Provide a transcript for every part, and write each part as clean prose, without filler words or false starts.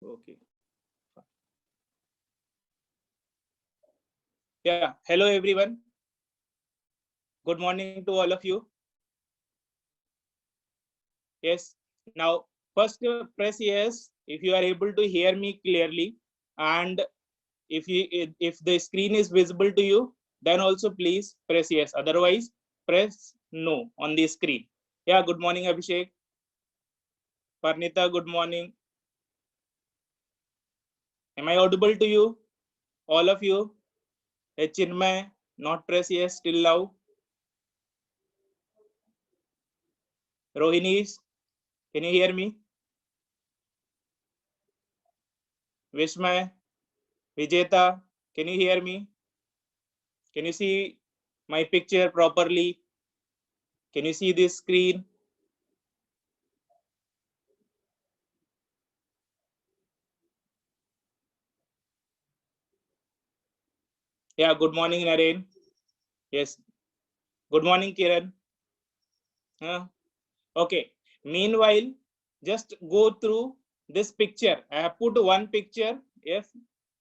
Okay. Yeah. Hello, everyone. Good morning to all of you. Yes. Now, first press yes if you are able to hear me clearly, and if the screen is visible to you, then also please press yes. Otherwise, press no on the screen. Yeah. Good morning, Abhishek. Parnita. Good morning. Am I audible to you? All of you? Chinmay. Not press yes till now. Rohini, can you hear me? Vishmay, Vijeta, can you hear me? Can you see my picture properly? Can you see this screen? Yeah, good morning, Naren. Yes, good morning, Kiran. Okay, meanwhile, just go through this picture. I have put one picture. Yes,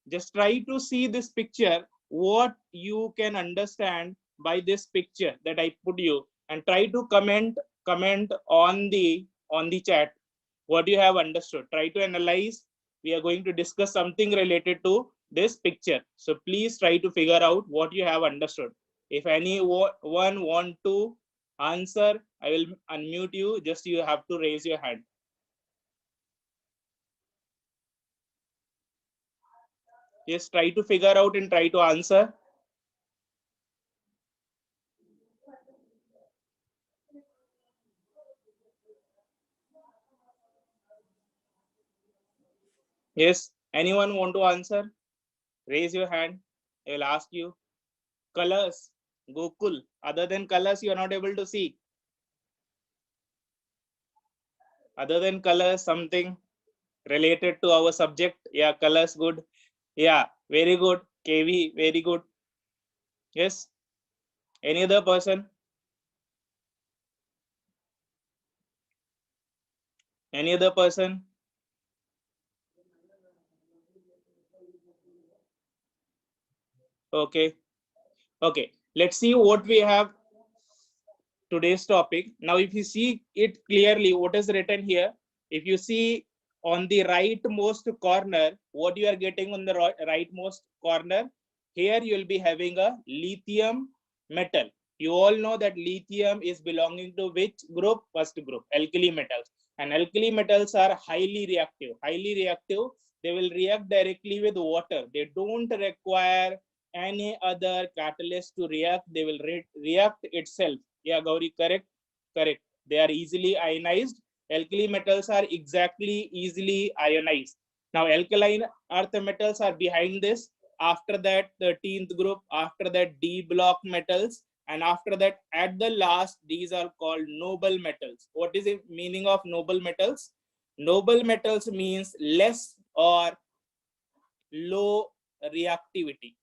just try to see this picture, what you can understand by this picture that I put you, and try to comment on the chat what you have understood. Try to analyze. We are going to discuss something related to this picture, so please try to figure out what you have understood. If anyone want to answer, I will unmute you. Just you have to raise your hand. Yes, try to figure out and try to answer. Yes, anyone want to answer? Raise your hand. I will ask you. Colors, Gokul. Other than colors, you are not able to see. Other than colors, something related to our subject. Yeah, colors, good. Yeah, very good. KV, very good. Yes. Any other person? Any other person? Okay. Okay. Let's see what we have today's topic. Now, if you see it clearly, what is written here, if you see on the rightmost corner, what you are getting on the rightmost corner, here you will be having a lithium metal. You all know that lithium is belonging to which group? First group, alkali metals. And alkali metals are highly reactive. Highly reactive. They will react directly with water. They don't require any other catalyst to react. They will react itself. Yeah, Gauri, correct. Correct. They are easily ionized. Alkali metals are exactly easily ionized. Now, alkaline earth metals are behind this. After that, 13th group. After that, D block metals. And after that, at the last, these are called noble metals. What is the meaning of noble metals? Noble metals means less or low reactivity.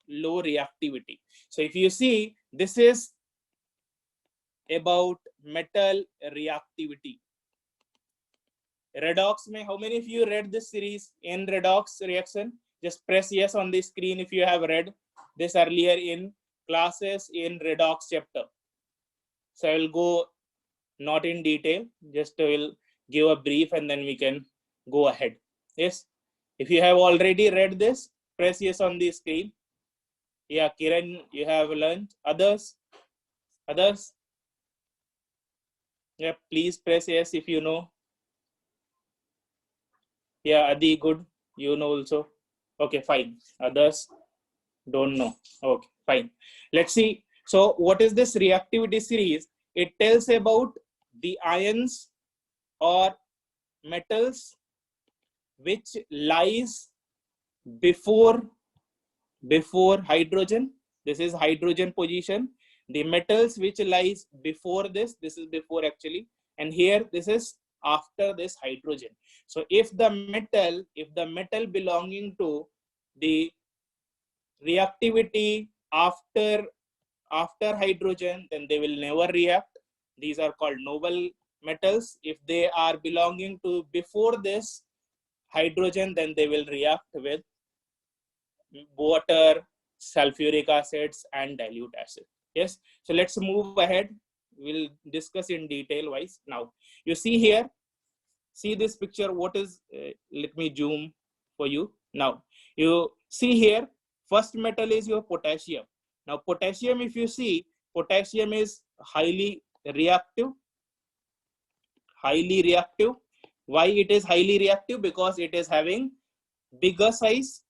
Low reactivity. So if you see, this is about metal reactivity. Redox mein, how many of you read this series in redox reaction? Just press yes on the screen if you have read this earlier in classes in redox chapter. So I will go not in detail, just will give a brief and then we can go ahead. Yes, if you have already read this, press yes on the screen. Yeah, Kiran, you have learned. Others? Yeah, please press yes if you know. Yeah, Adi, good. You know also. Okay, fine. Others don't know. Okay, fine. Let's see. So, what is this reactivity series? It tells about the ions or metals which lies before hydrogen. This is hydrogen position. The metals which lies before this is before actually, and here this is after this hydrogen. So if the metal belonging to the reactivity after hydrogen, then they will never react. These are called noble metals, if they are belonging to before this hydrogen, then they will react with water, sulfuric acids, and dilute acid. Yes, so let's move ahead. We'll discuss in detail wise. Now you see here, see this picture. What is, let me zoom for you. Now you see here, first metal is your potassium. Now potassium, if you see, potassium is highly reactive. Why it is highly reactive? Because it is having bigger size.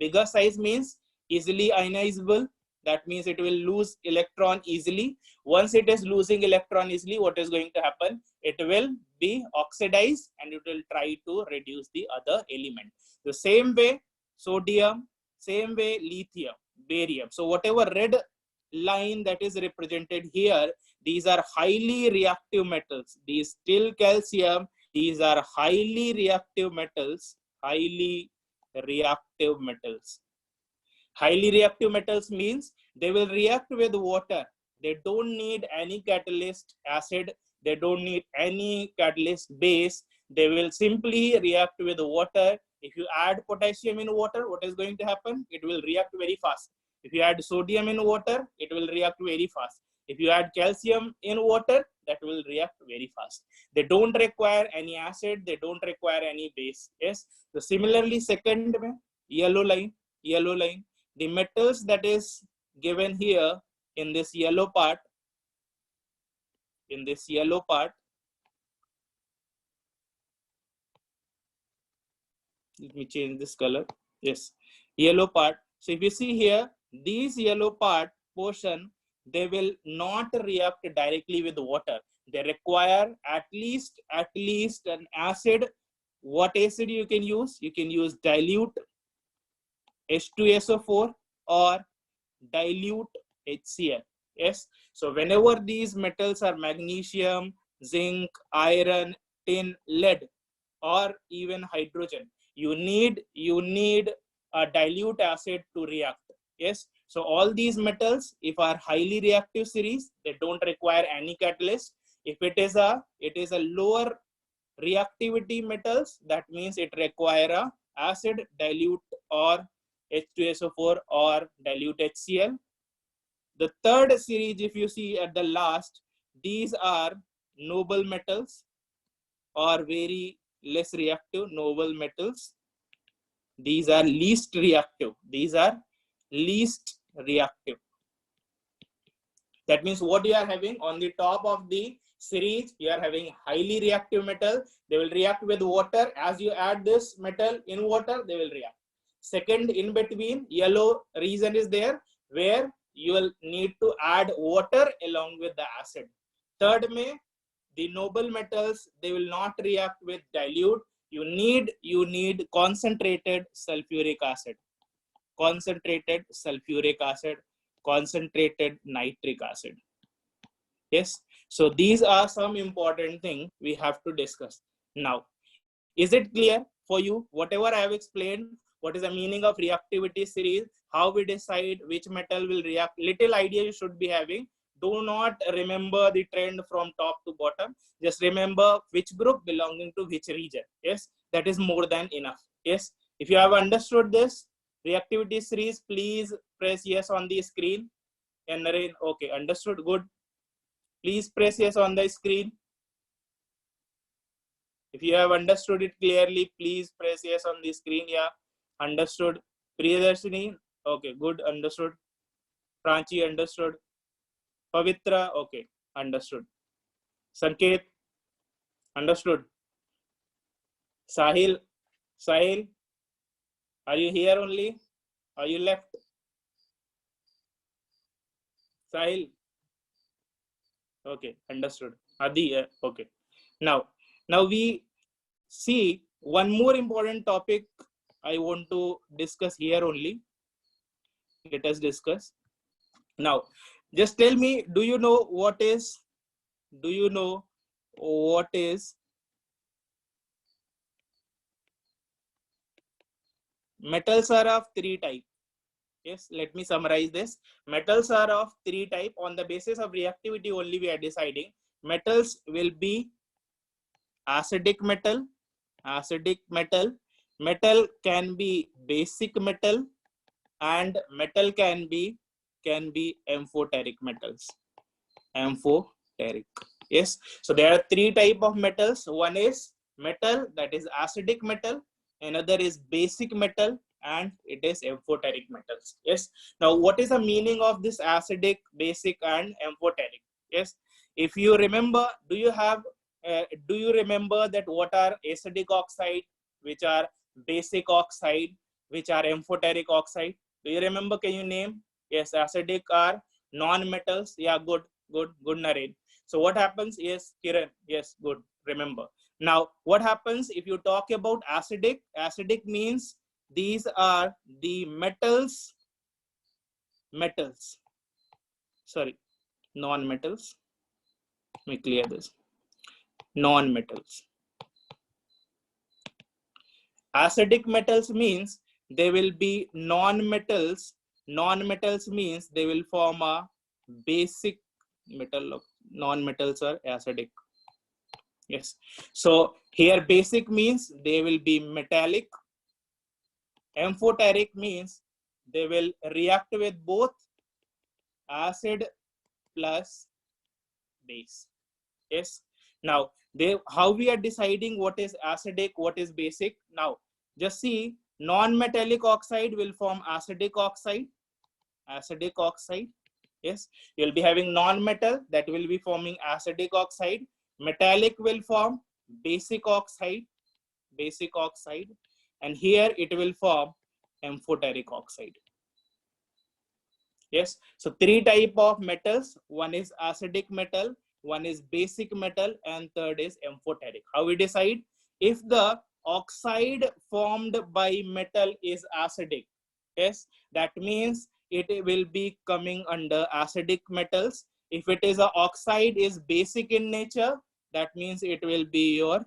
Bigger size means easily ionizable. That means it will lose electron easily. Once it is losing electron easily, what is going to happen? It will be oxidized and it will try to reduce the other element. The same way sodium, same way lithium, barium. So whatever red line that is represented here, these are highly reactive metals. These still calcium, these are highly reactive metals. Highly reactive metals. Highly reactive metals means they will react with water. They don't need any catalyst acid. They don't need any catalyst base. They will simply react with water. If you add potassium in water, what is going to happen? It will react very fast. If you add sodium in water, it will react very fast. If you add calcium in water, that will react very fast. They don't require any acid. They don't require any base. Yes. So similarly, second yellow line. The metals that is given here in this yellow part. Let me change this color. Yes, yellow part. So if you see here, these yellow part portion, they will not react directly with water. They require at least an acid. What acid you can use? You can use dilute H2SO4 or dilute HCl. Yes. So whenever these metals are magnesium, zinc, iron, tin, lead, or even hydrogen, you need a dilute acid to react. Yes. So all these metals, if are highly reactive series, they don't require any catalyst. If it is a lower reactivity metals, that means it require a acid, dilute, or H2SO4 or dilute HCl. The third series, if you see at the last, these are noble metals or very less reactive noble metals. These are least reactive. That means what you are having on the top of the series, you are having highly reactive metal. They will react with water. As you add this metal in water, they will react. Second, in between, yellow region is there where you will need to add water along with the acid. Third, the noble metals, they will not react with dilute. You need concentrated sulfuric acid, concentrated nitric acid. Yes. So these are some important things we have to discuss. Now, is it clear for you? Whatever I have explained, what is the meaning of reactivity series, how we decide which metal will react, little idea you should be having. Do not remember the trend from top to bottom. Just remember which group belonging to which region. Yes, that is more than enough. Yes, if you have understood this reactivity series, please press yes on the screen. And Naren, okay, understood, good. Please press yes on the screen. If you have understood it clearly, please press yes on the screen. Yeah, understood. Priyadarshini, okay, good, understood. Pranchi, understood. Pavitra, okay, understood. Sanket, understood. Sahil, are you here only? Are you left? Sahil, okay, understood. Adi, okay. Now we see one more important topic I want to discuss here only. Let us discuss. Now, just tell me, do you know what is metals are of three types? Yes, let me summarize this. Metals are of three types. On the basis of reactivity only we are deciding. Metals will be acidic metal, acidic metal. Metal can be basic metal, and metal can be amphoteric metals. Amphoteric. Yes. So there are three type of metals. One is metal, that is acidic metal. Another is basic metal, and it is amphoteric metals. Yes. Now, what is the meaning of this acidic, basic, and amphoteric? Yes. If you remember, do you remember that what are acidic oxide, which are basic oxide, which are amphoteric oxide? Do you remember? Can you name? Yes, acidic are non-metals. Yeah, good, Naren. So what happens is, Kiran, yes, good, remember. Now, what happens if you talk about acidic? Acidic means these are the metals, sorry, non-metals. Let me clear this. Non-metals. Acidic metals means they will be non-metals. Non-metals means they will form a basic metal. Non-metals are acidic. Yes. So here basic means they will be metallic. Amphoteric means they will react with both acid plus base. Yes. Now, how we are deciding what is acidic, what is basic? Now, just see, non-metallic oxide will form acidic oxide. Acidic oxide. Yes. You'll be having non-metal that will be forming acidic oxide. Metallic will form basic oxide. Basic oxide. And here it will form amphoteric oxide. Yes. So three type of metals. One is acidic metal, one is basic metal, and third is amphoteric. How we decide? If the oxide formed by metal is acidic, yes, that means it will be coming under acidic metals. If it is a oxide is basic in nature, that means it will be your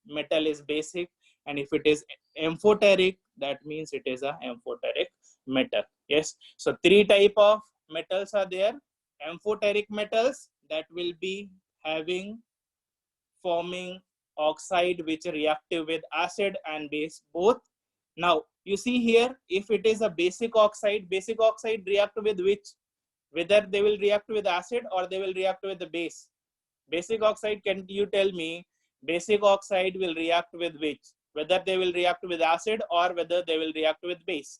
metal is basic. And if it is amphoteric, that means it is a amphoteric metal. Yes. So three type of metals are there. Amphoteric metals that will be having forming oxide which reactive with acid and base both. Now you see here, if it is a basic oxide react with which? Whether they will react with acid or they will react with the base. Basic oxide, can you tell me, basic oxide will react with which? Whether they will react with acid or whether they will react with base.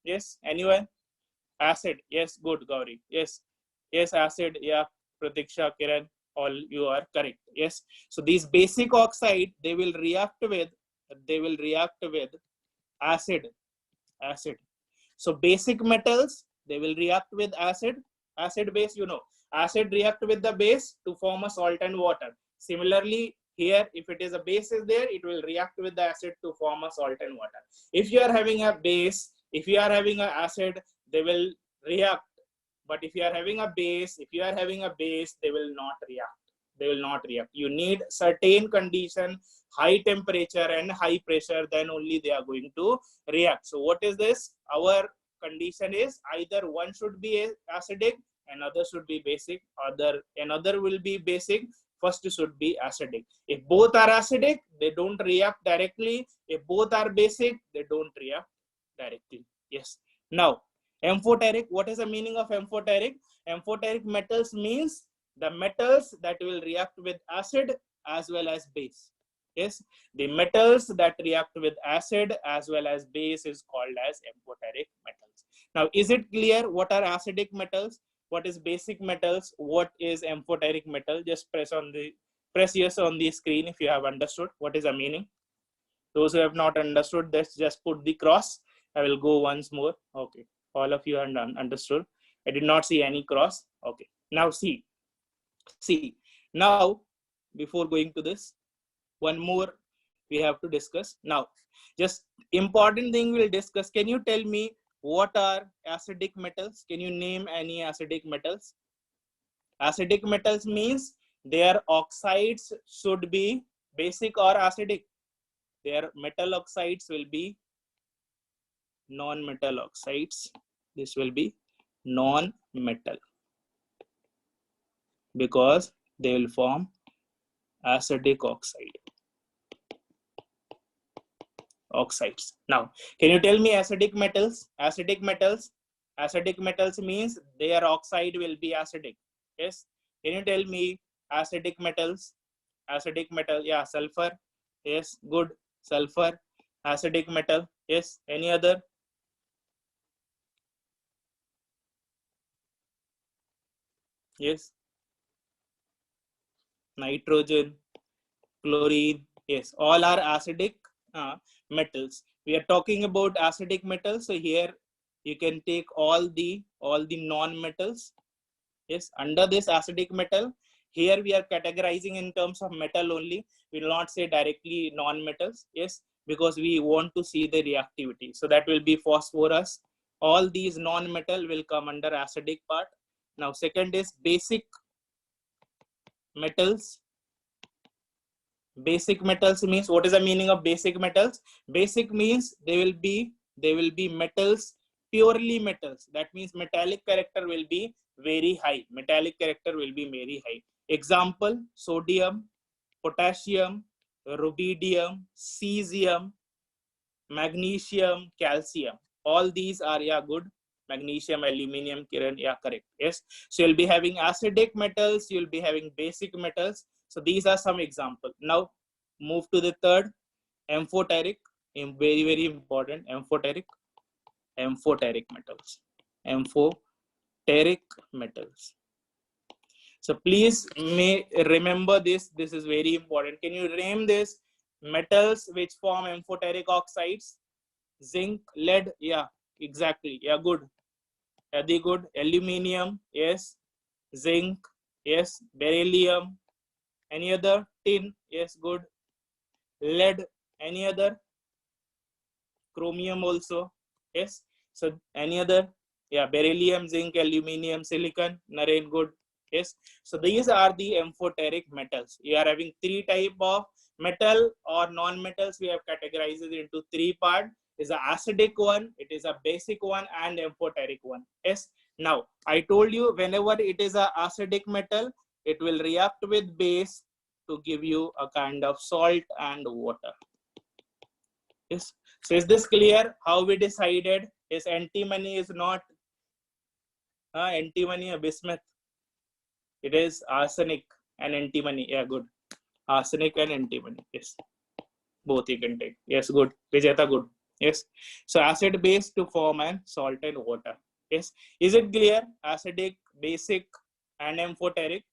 Yes, anyone? Acid. Yes, good, Gauri. Yes, yes, acid. Yeah, Pratiksha, Kiran, all you are correct. Yes. So these basic oxide, they will react with acid. Acid. So basic metals, they will react with acid. Acid base, you know, acid react with the base to form a salt and water. Similarly, here, if it is a base is there, it will react with the acid to form a salt and water. If you are having a base, if you are having an acid, they will react. But if you are having a base, they will not react. They will not react. You need certain condition, high temperature and high pressure, then only they are going to react. So what is this? Our condition is either one should be acidic, another should be basic, another will be basic, first should be acidic. If both are acidic, they don't react directly. If both are basic, they don't react directly. Yes. Now, amphoteric, what is the meaning of amphoteric? Amphoteric metals means the metals that will react with acid as well as base. Yes, the metals that react with acid as well as base is called as amphoteric metals. Now, is it clear what are acidic metals? What is basic metals? What is amphoteric metal? Just press yes on the screen if you have understood what is the meaning. Those who have not understood this, just put the cross. I will go once more. Okay, all of you have understood. I did not see any cross. Okay, now see, now before going to this, one more we have to discuss. Now, just important thing we'll discuss. Can you tell me what are acidic metals? Can you name any acidic metals? Acidic metals means their oxides should be basic or acidic. Their metal oxides will be non-metal oxides. This will be non-metal because they will form Acidic oxides. Now, can you tell me acidic metals? Acidic metals means their oxide will be acidic. Yes. Can you tell me acidic metals? Acidic metal, yeah, sulfur. Yes, good. Sulfur, acidic metal. Yes. Any other? Yes. Nitrogen, chlorine. Yes, all are acidic metals. We are talking about acidic metals, so here you can take all the non-metals. Yes, under this acidic metal, here we are categorizing in terms of metal only. We will not say directly non-metals. Yes, because we want to see the reactivity. So that will be phosphorus. All these non-metal will come under acidic part. Now second is basic metals. Basic metals means, what is the meaning of basic metals? Basic means they will be metals, purely metals. That means metallic character will be very high. Metallic character will be very high. Example: sodium, potassium, rubidium, cesium, magnesium, calcium. All these are, yeah, good. Magnesium, aluminum, Kiran, yeah, correct. Yes. So you'll be having acidic metals, you'll be having basic metals. So these are some examples. Now move to the third, amphoteric. Very, very important. Amphoteric metals. Amphoteric metals. So please remember this. This is very important. Can you name this metals which form amphoteric oxides? Zinc, lead, yeah, exactly. Yeah, good. Very good. Aluminium, yes. Zinc, yes. Beryllium. Any other? Tin, yes, good. Lead, any other? Chromium also, yes. So any other? Yeah, beryllium, zinc, aluminium, silicon, Naren, good. Yes. So these are the amphoteric metals. You are having three type of metal or non-metals. We have categorized it into three parts. Is a acidic one, it is a basic one, and amphoteric one. Yes. Now I told you, whenever it is a acidic metal, it will react with base to give you a kind of salt and water. Yes. So is this clear how we decided? Is antimony is not antimony or bismuth? It is arsenic and antimony. Yeah, good. Arsenic and antimony. Yes. Both you can take. Yes, good. Vijayata, good. Yes. So acid base to form and salt and water. Yes. Is it clear? Acidic, basic, and amphoteric.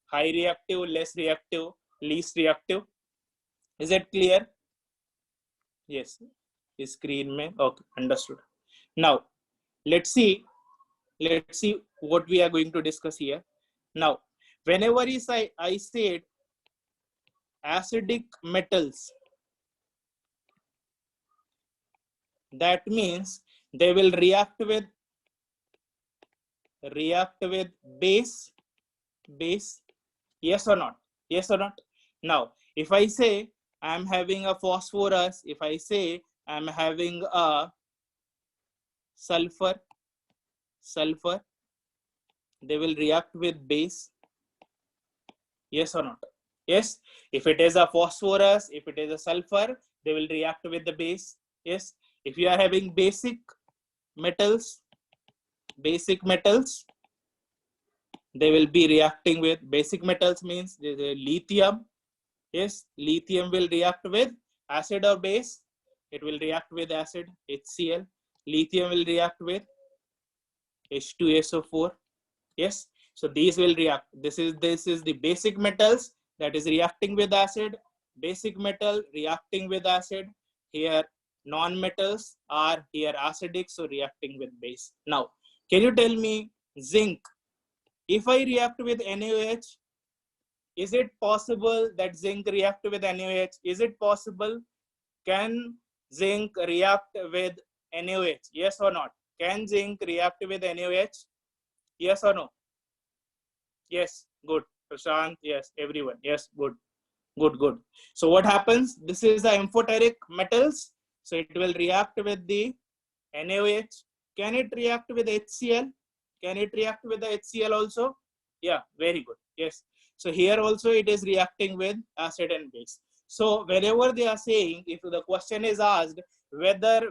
High reactive, less reactive, least reactive. Is it clear? Yes. Screen mein. Okay, understood. Now let's see what we are going to discuss here. Now, whenever I said acidic metals, that means they will react with base. Yes or not? Yes or not? Now if I say I'm having a phosphorus, if I say I'm having a sulfur, they will react with base. Yes or not? Yes. If it is a phosphorus, if it is a sulfur, they will react with the base. Yes. If you are having basic metals, they will be reacting with basic metals means the lithium. Yes, lithium will react with acid or base. It will react with acid, HCl. Lithium will react with H2SO4. Yes, so these will react. This is the basic metals that is reacting with acid. Basic metal reacting with acid. Here non-metals are here acidic, so reacting with base. Now, can you tell me zinc? If I react with NaOH, is it possible that zinc react with NaOH? Is it possible? Can zinc react with NaOH? Yes or not? Can zinc react with NaOH? Yes or no? Yes, good. Prashant, yes. Everyone, yes, good. Good. So what happens? This is the amphoteric metals. So it will react with the NaOH. Can it react with HCl? Can it react with the HCl also? Yeah, very good. Yes. So here also it is reacting with acid and base. So wherever they are saying, if the question is asked whether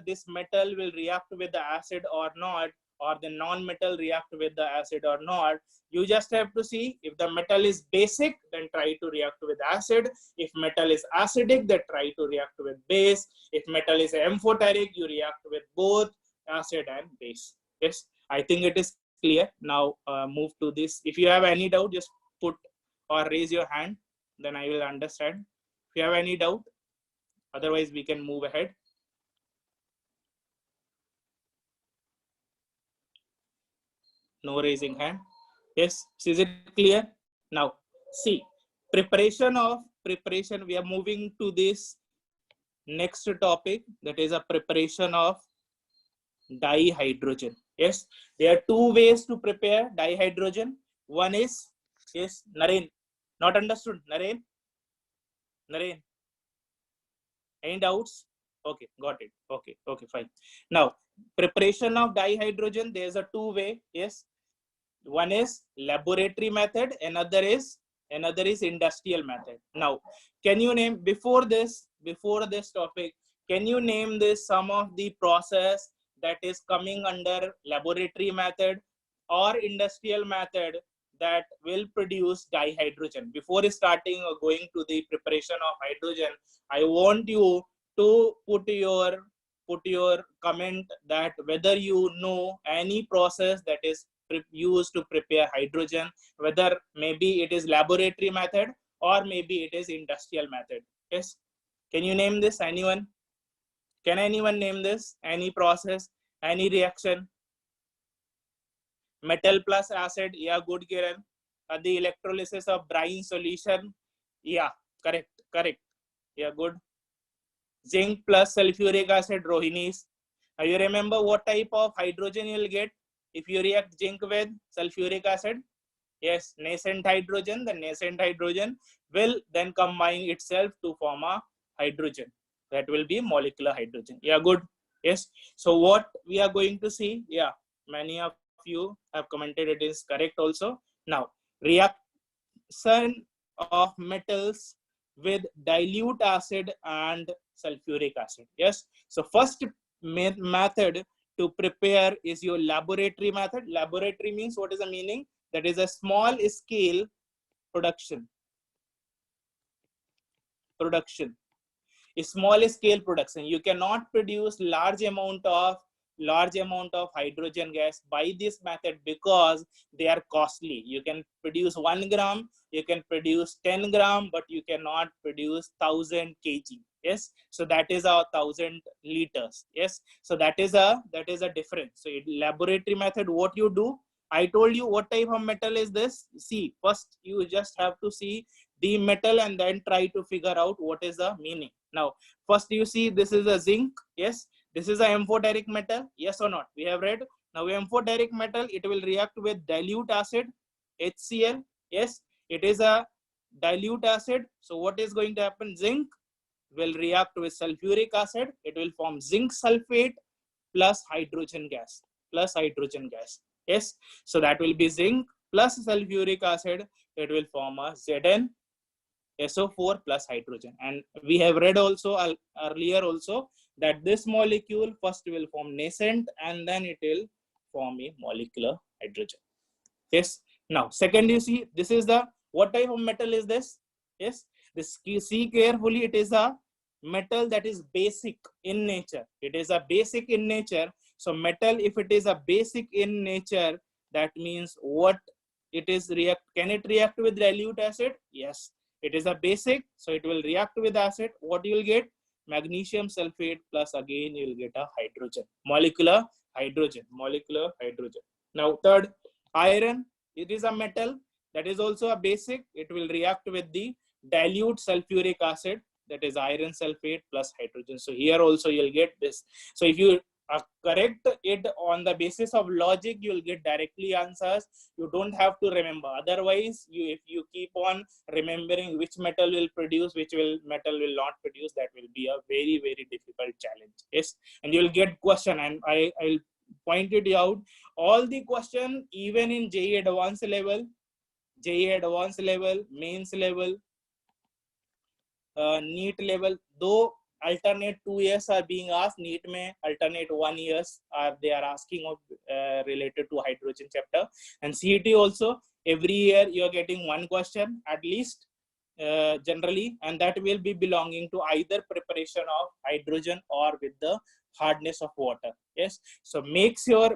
this metal will react with the acid or not, or the non-metal react with the acid or not, you just have to see if the metal is basic, then try to react with acid. If metal is acidic, then try to react with base. If metal is amphoteric, you react with both acid and base. Yes, I think it is clear. Now move to this. If you have any doubt, just put or raise your hand, then I will understand. If you have any doubt, otherwise we can move ahead. No raising hand. Yes, is it clear? Now, see, preparation. We are moving to this next topic, that is a preparation of dihydrogen. Yes, there are two ways to prepare dihydrogen. One is, yes, Naren, not understood, Naren? Any doubts? Okay, got it. Okay, fine. Now, preparation of dihydrogen, there's a two way. Yes, one is laboratory method, another is industrial method. Now, can you name, before this topic, can you name this some of the process that is coming under laboratory method or industrial method that will produce dihydrogen? Before starting or going to the preparation of hydrogen, I want you to put your comment that whether you know any process that is used to prepare hydrogen, whether maybe it is laboratory method or maybe it is industrial method. Yes, can you name this? Anyone? Can anyone name this? Any process, any reaction? Metal plus acid, yeah, good, Kiran. The electrolysis of brine solution, yeah, correct, yeah, good. Zinc plus sulfuric acid, Rohinis. You remember what type of hydrogen you'll get if you react zinc with sulfuric acid? Yes, nascent hydrogen. The nascent hydrogen will then combine itself to form a hydrogen. That will be molecular hydrogen. Yeah, good. Yes. So what we are going to see, yeah, many of you have commented it is correct also. Now, reaction of metals with dilute acid and sulfuric acid. Yes. So first method to prepare is your laboratory method. Laboratory means, what is the meaning? That is a small scale production. A small scale production. You cannot produce large amount of hydrogen gas by this method because they are costly. You can produce 1 gram, you can produce 10 gram, but you cannot produce 1000 kg. Yes, so that is a 1000 liters. Yes, so that is a difference. So in laboratory method, what you do, I told you what type of metal is this. See, first you just have to see the metal and then try to figure out what is the meaning. Now, first you see this is a zinc. Yes, this is a amphoteric metal. Yes or not? We have read. Now, amphoteric metal, it will react with dilute acid, HCl. Yes, it is a dilute acid. So what is going to happen? Zinc will react with sulfuric acid. It will form zinc sulfate plus hydrogen gas. Yes, so that will be zinc plus sulfuric acid. It will form a Zn SO4 plus hydrogen. And we have read also earlier also that this molecule first will form nascent and then it will form a molecular hydrogen. Yes. Now, second, you see, this is the, what type of metal is this? Yes, this, see carefully, it is a metal that is basic in nature. It is a basic in nature. So metal, if it is a basic in nature, that means what it is react, can it react with dilute acid? Yes, it is a basic, so it will react with acid. What you will get? Magnesium sulfate plus again you will get a hydrogen, molecular hydrogen. Now third, iron, it is a metal that is also a basic. It will react with the dilute sulfuric acid, that is iron sulfate plus hydrogen. So here also you'll get this. So if you correct it on the basis of logic, you will get directly answers. You don't have to remember. Otherwise, if you keep on remembering which metal will produce, metal will not produce, that will be a very, very difficult challenge. Yes, and you will get question, and I'll point it out. All the question, even in JEE advanced level, JEE advanced level, mains level, NEET level. Though alternate 2 years are being asked, NEET may alternate 1 years are they are asking of related to hydrogen chapter. And CET also, every year you are getting one question at least, generally, and that will be belonging to either preparation of hydrogen or with the hardness of water. Yes, so make sure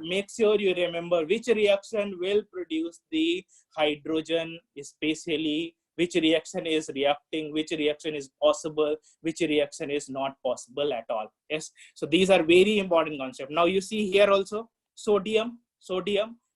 you remember which reaction will produce the hydrogen, especially which reaction is reacting, which reaction is possible, which reaction is not possible at all. Yes, so these are very important concepts. Now you see here also sodium.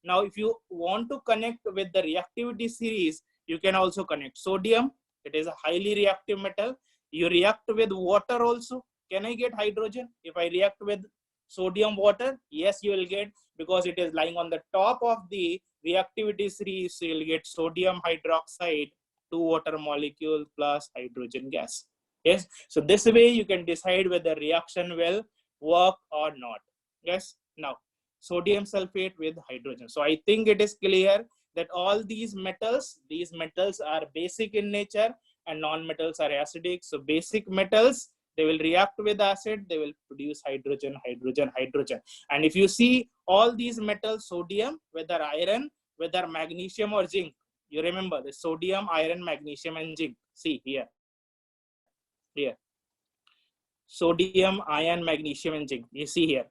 Now if you want to connect with the reactivity series, you can also connect sodium. It is a highly reactive metal. You react with water also. Can I get hydrogen if I react with sodium water? Yes, you will get, because it is lying on the top of the reactivity series. So you will get sodium hydroxide, 2 water molecule plus hydrogen gas. Yes, so this way you can decide whether reaction will work or not. Yes, now sodium sulfate with hydrogen. So I think it is clear that all these metals are basic in nature and non-metals are acidic. So basic metals, they will react with acid, they will produce hydrogen. And if you see all these metals, sodium, whether iron, whether magnesium or zinc, you remember the sodium, iron, magnesium and zinc. See here. Sodium, iron, magnesium and zinc. You see here.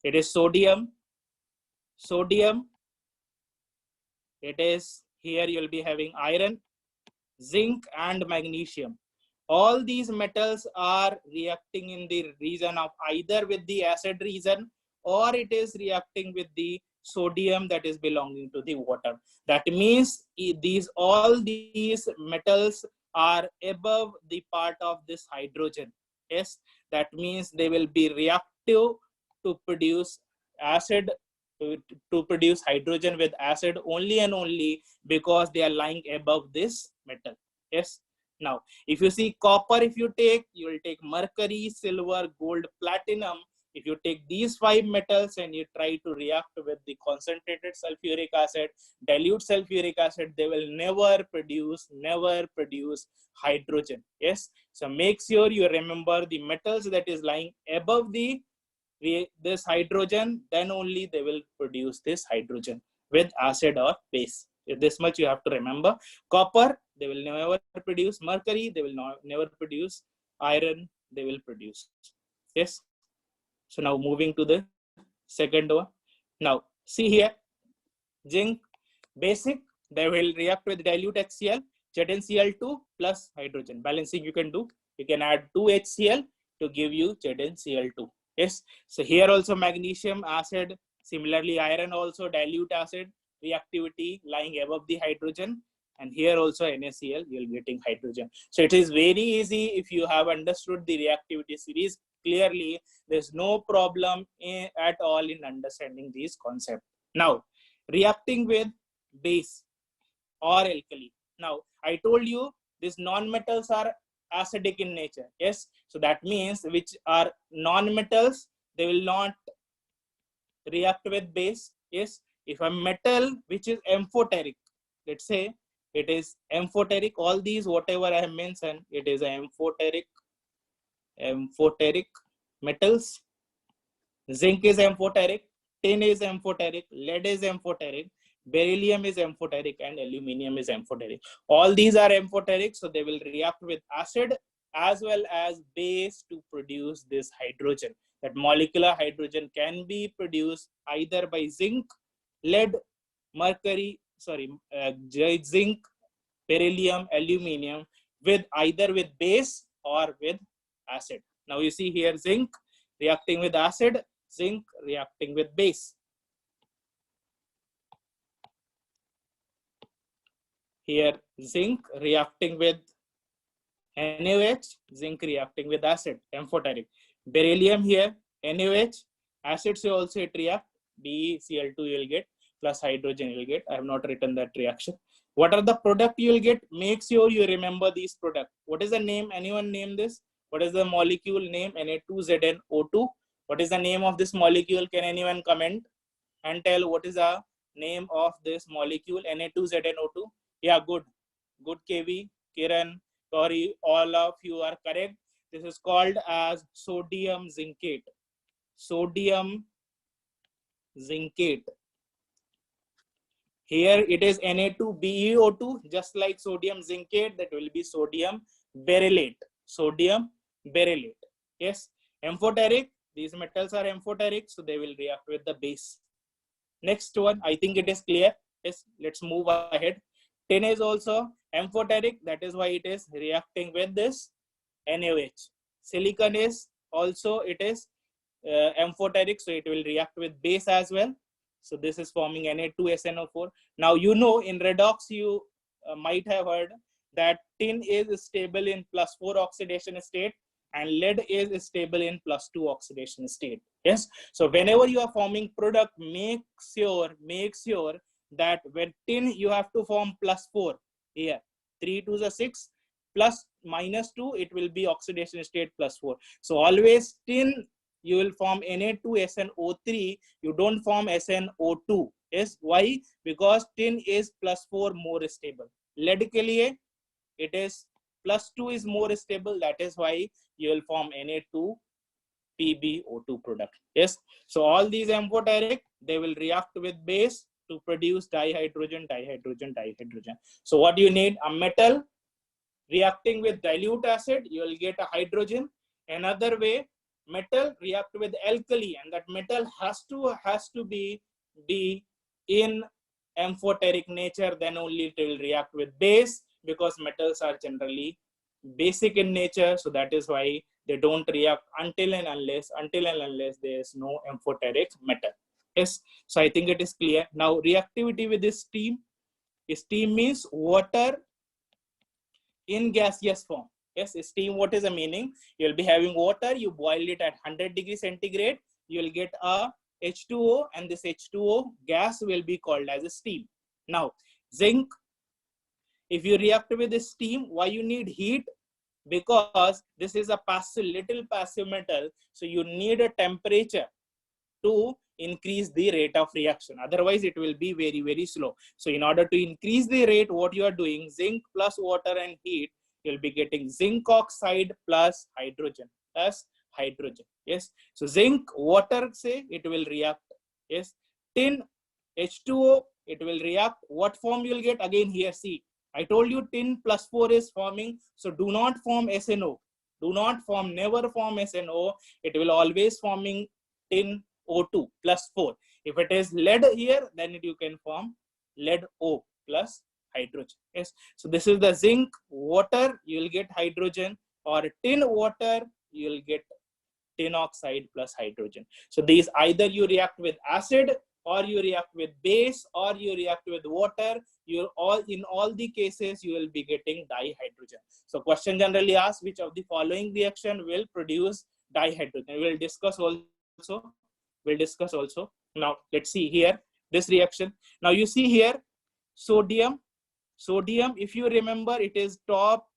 It is sodium. It is here you'll be having iron, zinc and magnesium. All these metals are reacting in the region of either with the acid region or it is reacting with the sodium that is belonging to the water. That means all these metals are above the part of this hydrogen. Yes, that means they will be reactive to produce acid, to produce hydrogen with acid only and only because they are lying above this metal. Yes. Now, if you see copper, if you will take mercury, silver, gold, platinum. If you take these 5 metals and you try to react with the concentrated sulfuric acid, dilute sulfuric acid, they will never produce hydrogen. Yes. So make sure you remember the metals that is lying above this hydrogen, then only they will produce this hydrogen with acid or base. This much you have to remember. Copper, they will never produce. Mercury, they will never produce. Iron, they will produce. Yes. So now moving to the second one. Now see here, zinc, basic, they will react with dilute HCl, ZnCl2 plus hydrogen. Balancing you can do. You can add 2 HCl to give you ZnCl2. Yes. So here also magnesium acid, similarly iron also dilute acid, reactivity lying above the hydrogen, and here also NaCl, you're getting hydrogen. So it is very easy if you have understood the reactivity series clearly. There's no problem at all in understanding these concepts. Now, reacting with base or alkali. Now, I told you these non-metals are acidic in nature. Yes, so that means which are non-metals, they will not react with base. Yes, if a metal which is amphoteric, let's say it is amphoteric, all these whatever I have mentioned, it is amphoteric metals. Zinc is amphoteric, tin is amphoteric, lead is amphoteric, beryllium is amphoteric, and aluminium is amphoteric. All these are amphoteric, so they will react with acid as well as base to produce this hydrogen. That molecular hydrogen can be produced either by zinc, lead, mercury, zinc, beryllium, aluminium, with either with base or with acid. Now you see here zinc reacting with acid, zinc reacting with base. Here zinc reacting with NaOH, zinc reacting with acid, amphoteric. Beryllium here, NaOH, acid so also it react, BeCl2 you will get, plus hydrogen you will get. I have not written that reaction. What are the product you will get? Make sure you remember these products. What is the name? Anyone name this? What is the molecule name? Na2ZnO2. What is the name of this molecule? Can anyone comment and tell what is the name of this molecule? Na2ZnO2. Yeah, good. Good, KV, Kiran, Tori, all of you are correct. This is called as sodium zincate. Sodium zincate. Here it is Na2BeO2, just like sodium zincate, that will be sodium berylate. Sodium berylate. Yes, amphoteric. These metals are amphoteric, so they will react with the base. Next one, I think it is clear. Yes, let's move ahead. Tin is also amphoteric, that is why it is reacting with this NaOH. Silicon is also, it is amphoteric, so it will react with base as well. So this is forming Na2SNO4. Now you know in redox you might have heard that tin is stable in +4 oxidation state and lead is stable in +2 oxidation state. Yes. So whenever you are forming product, make sure that when tin you have to form +4 here. 3 to the 6 plus -2, it will be oxidation state +4. So always tin you will form Na2SNO3, you don't form SNO2. Yes, why? Because tin is +4 more stable. Lead ke liye it is +2 is more stable, that is why you will form Na2PbO2 product. Yes, so all these amphoteric, they will react with base to produce dihydrogen. So what you need? A metal reacting with dilute acid, you will get a hydrogen. Another way, metal react with alkali, and that metal has to be in amphoteric nature, then only it will react with base, because metals are generally basic in nature. So that is why they don't react until and unless there is no amphoteric metal. Yes, so I think it is clear. Now reactivity with this steam. Steam means water in gaseous form. Yes, steam, what is the meaning? You will be having water, you boil it at 100 degrees centigrade, you will get a H2O, and this H2O gas will be called as a steam. Now, zinc, if you react with the steam, why you need heat? Because this is a little passive metal, so you need a temperature to increase the rate of reaction. Otherwise, it will be very, very slow. So in order to increase the rate, what you are doing, zinc plus water and heat, you'll be getting zinc oxide plus hydrogen. Yes. So zinc, water, say, it will react. Yes. Tin, H2O, it will react. What form you'll get? Again here, see. I told you tin +4 is forming. So do not form SNO. Never form SNO. It will always forming tin O2 +4. If it is lead here, then you can form lead O plus hydrogen. Yes. So this is the zinc, water, you will get hydrogen, or tin water, you will get tin oxide plus hydrogen. So these either you react with acid, or you react with base, or you react with water. In all the cases you will be getting dihydrogen. So question generally asks, which of the following reaction will produce dihydrogen? We'll discuss also. Now let's see here this reaction. Now you see here sodium, if you remember, it is top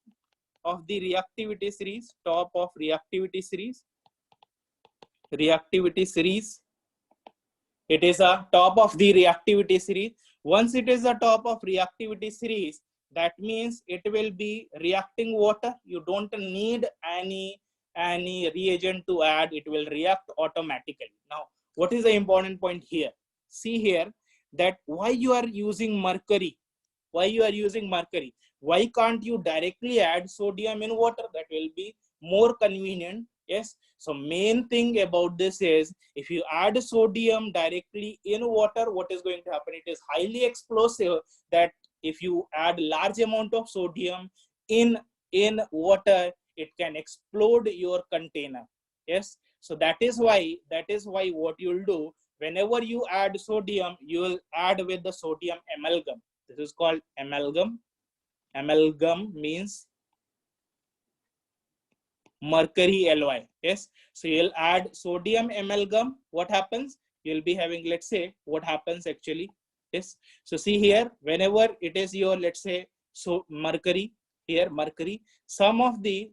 of the reactivity series, it is a top of the reactivity series. Once it is a top of reactivity series, that means it will be reacting water. You don't need any reagent to add, it will react automatically. Now what is the important point here? See here that why you are using mercury. Why can't you directly add sodium in water? That will be more convenient. Yes. So main thing about this is, if you add sodium directly in water, what is going to happen? It is highly explosive, that if you add large amount of sodium in water, it can explode your container. Yes. So that is why what you'll do, whenever you add sodium, you will add with the sodium amalgam. This is called amalgam. Amalgam means mercury alloy. Yes. So you'll add sodium amalgam. What happens? You'll be having, let's say, what happens actually. Yes. So see here, whenever it is your, let's say, so mercury, here mercury, some of the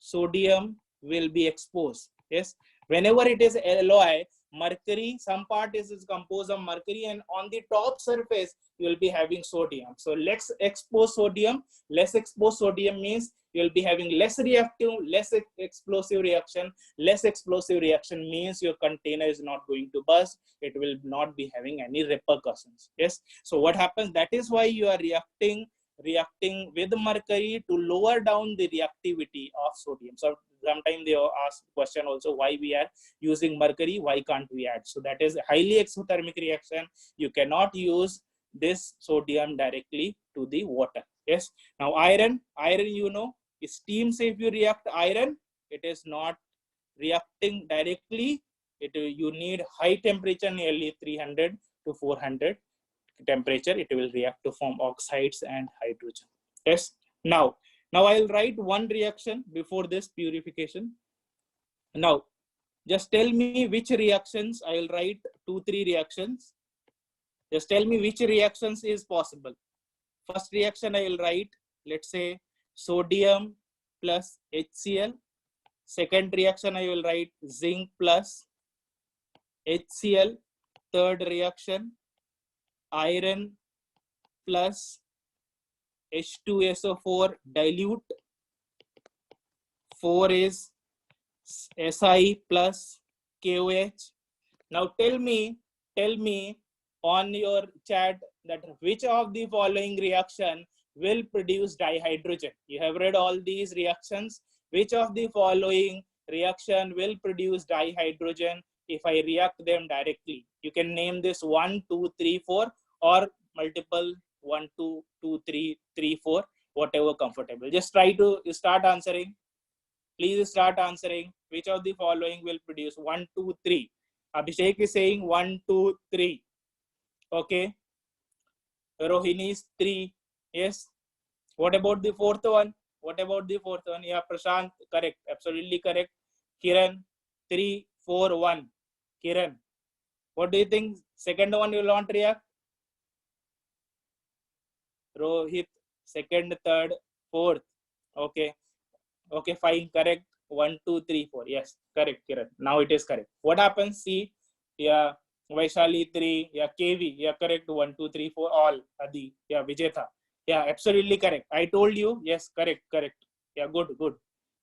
sodium will be exposed. Yes. Whenever it is alloy, mercury, some part is composed of mercury, and on the top surface you will be having sodium. So let's expose sodium. Less exposed sodium means you will be having less reactive, less explosive reaction. Less explosive reaction means your container is not going to burst. It will not be having any repercussions. Yes. So what happens? That is why you are reacting with mercury to lower down the reactivity of sodium. So sometimes they ask question also, why we are using mercury, why can't we add? So that is a highly exothermic reaction. You cannot use this sodium directly to the water. Yes. Now iron, you know, steam. Say if you react iron, it is not reacting directly. You need high temperature, nearly 300 to 400 temperature. It will react to form oxides and hydrogen. Yes. Now I'll write one reaction before this purification. Now just tell me which reactions. I'll write 2-3 reactions. Just tell me which reactions is possible. First reaction I will write, let's say sodium plus HCl. Second reaction I will write zinc plus HCl. Third reaction, iron plus H2SO4 dilute. 4 is Si plus KOH. Now tell me on your chat that which of the following reaction will produce dihydrogen. You have read all these reactions. Which of the following reaction will produce dihydrogen if I react them directly? You can name this 1, 2, 3, 4 or multiple 1, 2, 2, 3, 3, 4, whatever comfortable. Just try to start answering. Please start answering. Which of the following will produce 1, 2, 3? Abhishek is saying 1, 2, 3. Okay. Rohini is 3. Yes. What about the fourth one? Yeah, Prashant, correct. Absolutely correct. Kiran, 3, 4, 1. Kiran, what do you think? Second one will not react? Rohit, second, third, fourth. Okay. Okay, fine. Correct. 1, 2, 3, 4. Yes, correct, Kiran. Now it is correct. What happens? See, yeah, Vaishali 3, yeah, KV, yeah, correct. 1, 2, 3, 4, all. Adi, yeah, Vijetha. Yeah, absolutely correct. I told you. Yes, correct. Yeah, good.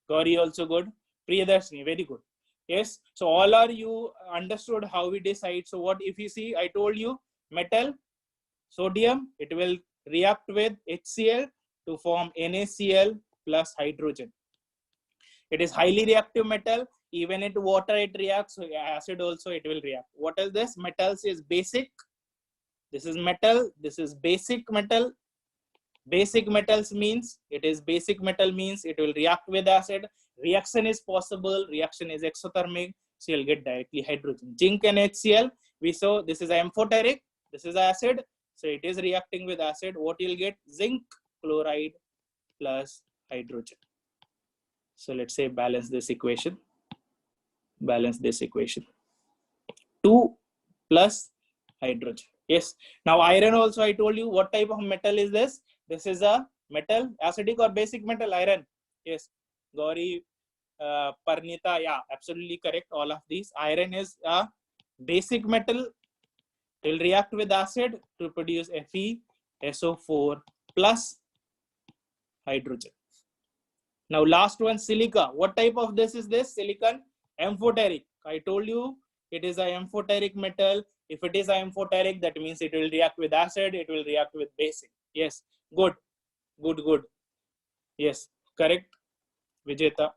Gauri also good. Priyadarshini, very good. Yes. So all are you understood how we decide. So what if you see, I told you metal, sodium, it will react with HCl to form NaCl plus hydrogen. It is highly reactive metal. Even in water it reacts. So acid also it will react. What is this? Metals is basic. This is metal. This is basic metal. Basic metals means it will react with acid. Reaction is possible. Reaction is exothermic. So you'll get directly hydrogen. Zinc and HCl. We saw this is amphoteric. This is acid. So it is reacting with acid. What you'll get? Zinc chloride plus hydrogen. So let's say balance this equation. 2 plus hydrogen. Yes. Now iron also I told you what type of metal is this? This is a metal, acidic or basic metal, iron. Yes. Gauri, Parnita, yeah, absolutely correct. All of these. Iron is a basic metal. It will react with acid to produce FeSO4 plus hydrogen. Now last one, silica. What type of this is this? Silicon, amphoteric. I told you it is an amphoteric metal. If it is amphoteric, that means it will react with acid. It will react with basic. Yes, good. Yes, correct, Vijeta.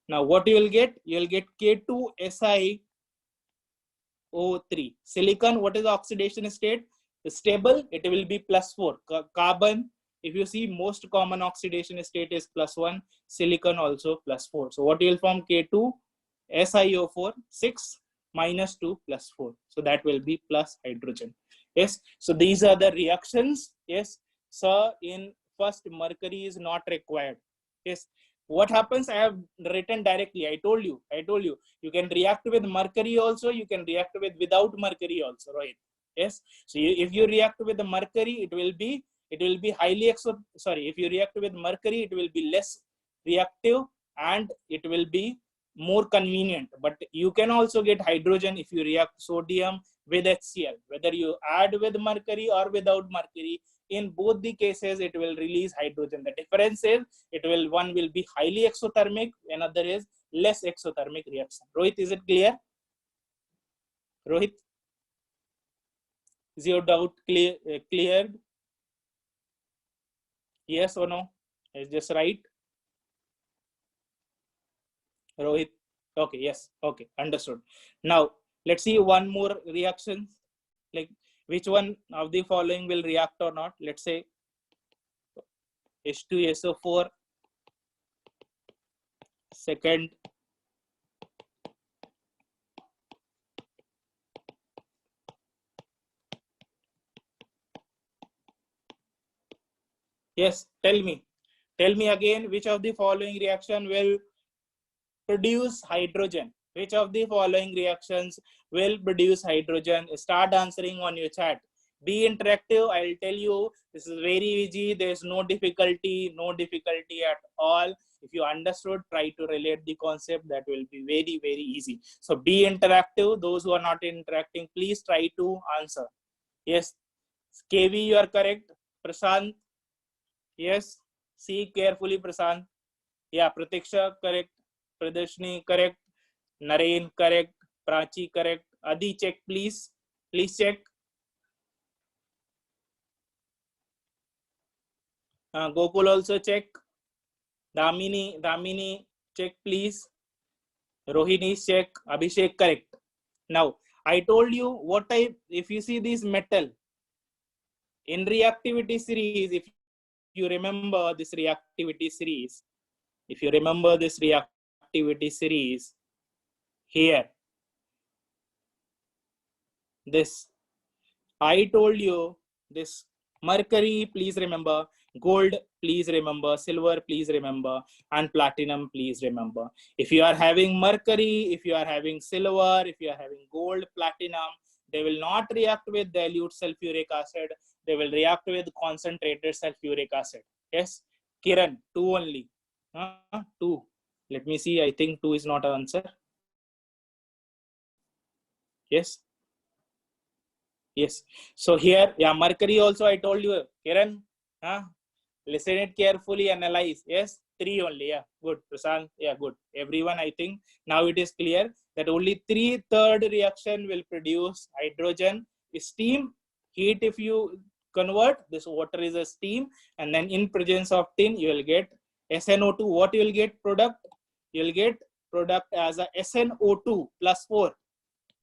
Now what you will get? You will get K2SiO3. Silicon, what is the oxidation state? Stable, it will be +4. Carbon, if you see, most common oxidation state is +1. Silicon also +4. So what you will form? K2SiO4, 6 minus 2 plus 4. So that will be plus hydrogen. Yes. So these are the reactions. Yes. So in first, mercury is not required. Yes. What happens? I have written directly. I told you. You can react with mercury also. You can react with without mercury also, right? Yes. So if you react with the mercury, it will be highly if you react with mercury, it will be less reactive and it will be more convenient, but you can also get hydrogen if you react sodium with HCl. Whether you add with mercury or without mercury, in both the cases it will release hydrogen. The difference is one will be highly exothermic, another is less exothermic reaction. Rohit, is it clear? Rohit, is your doubt cleared? Yes or no? Is this right? Rohit, okay, yes, okay, understood. Now let's see one more reaction, like which one of the following will react or not. Let's say H2SO4, second yes, tell me again, which of the following reaction will produce hydrogen? Which of the following reactions will produce hydrogen? Start answering on your chat. Be interactive. I'll tell you, this is very easy. There's no difficulty at all. If you understood, try to relate the concept. That will be very, very easy. So be interactive. Those who are not interacting, please try to answer. Yes, KV, you are correct. Prashant, yes. See carefully, Prashant. Yeah, Pratiksha, correct. Pradarshini, correct. Naren, correct. Prachi, correct. Adi, check, please. Please check. Gokul also check. Damini, check, please. Rohini, check. Abhishek, correct. Now, I told you what type, if you see this metal in reactivity series, if you remember this reactivity series, here, this, I told you this mercury, please remember, gold, please remember, silver, please remember, and platinum, please remember. If you are having mercury, if you are having silver, if you are having gold, platinum, they will not react with dilute sulfuric acid. They will react with concentrated sulfuric acid. Yes, Kiran, 2 only. 2. Let me see. I think 2 is not an answer. Yes. Yes. So here, yeah, mercury also I told you, Kiran, listen it carefully, analyze. Yes, 3 only. Yeah, good. Prashant, yeah, good. Everyone, I think now it is clear that only 3/3 reaction will produce hydrogen. Steam, heat, if you convert, this water is a steam, and then in presence of tin, you will get SNO2. What you will get product? You will get product as a SNO2 plus 4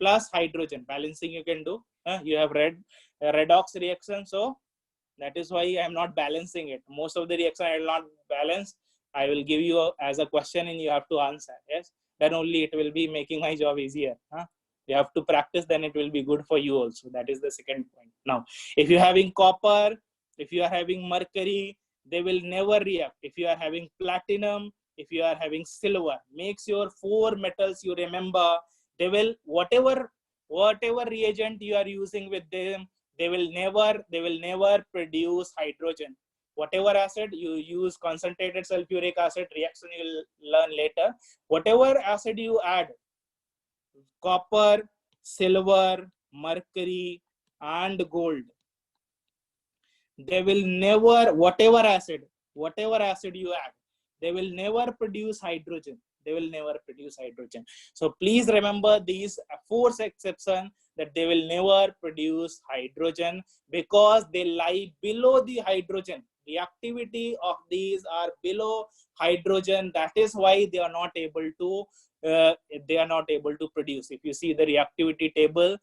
plus hydrogen. Balancing you can do. You have redox reaction, so that is why I am not balancing it. Most of the reaction I will not balance. I will give you as a question and you have to answer. Yes, then only it will be making my job easier. You have to practice, then it will be good for you also. That is the second point. Now, if you are having copper, if you are having mercury, they will never react. If you are having platinum, if you are having silver, make sure 4 metals you remember. They will, whatever reagent you are using with them, they will never produce hydrogen. Whatever acid you use, concentrated sulfuric acid reaction, you will learn later. Whatever acid you add, copper, silver, mercury, and gold, they will never, whatever acid you add, they will never produce hydrogen. So please remember these 4 exceptions, that they will never produce hydrogen because they lie below the hydrogen. The activity of these are below hydrogen. That is why they are not able to produce. If you see the reactivity table,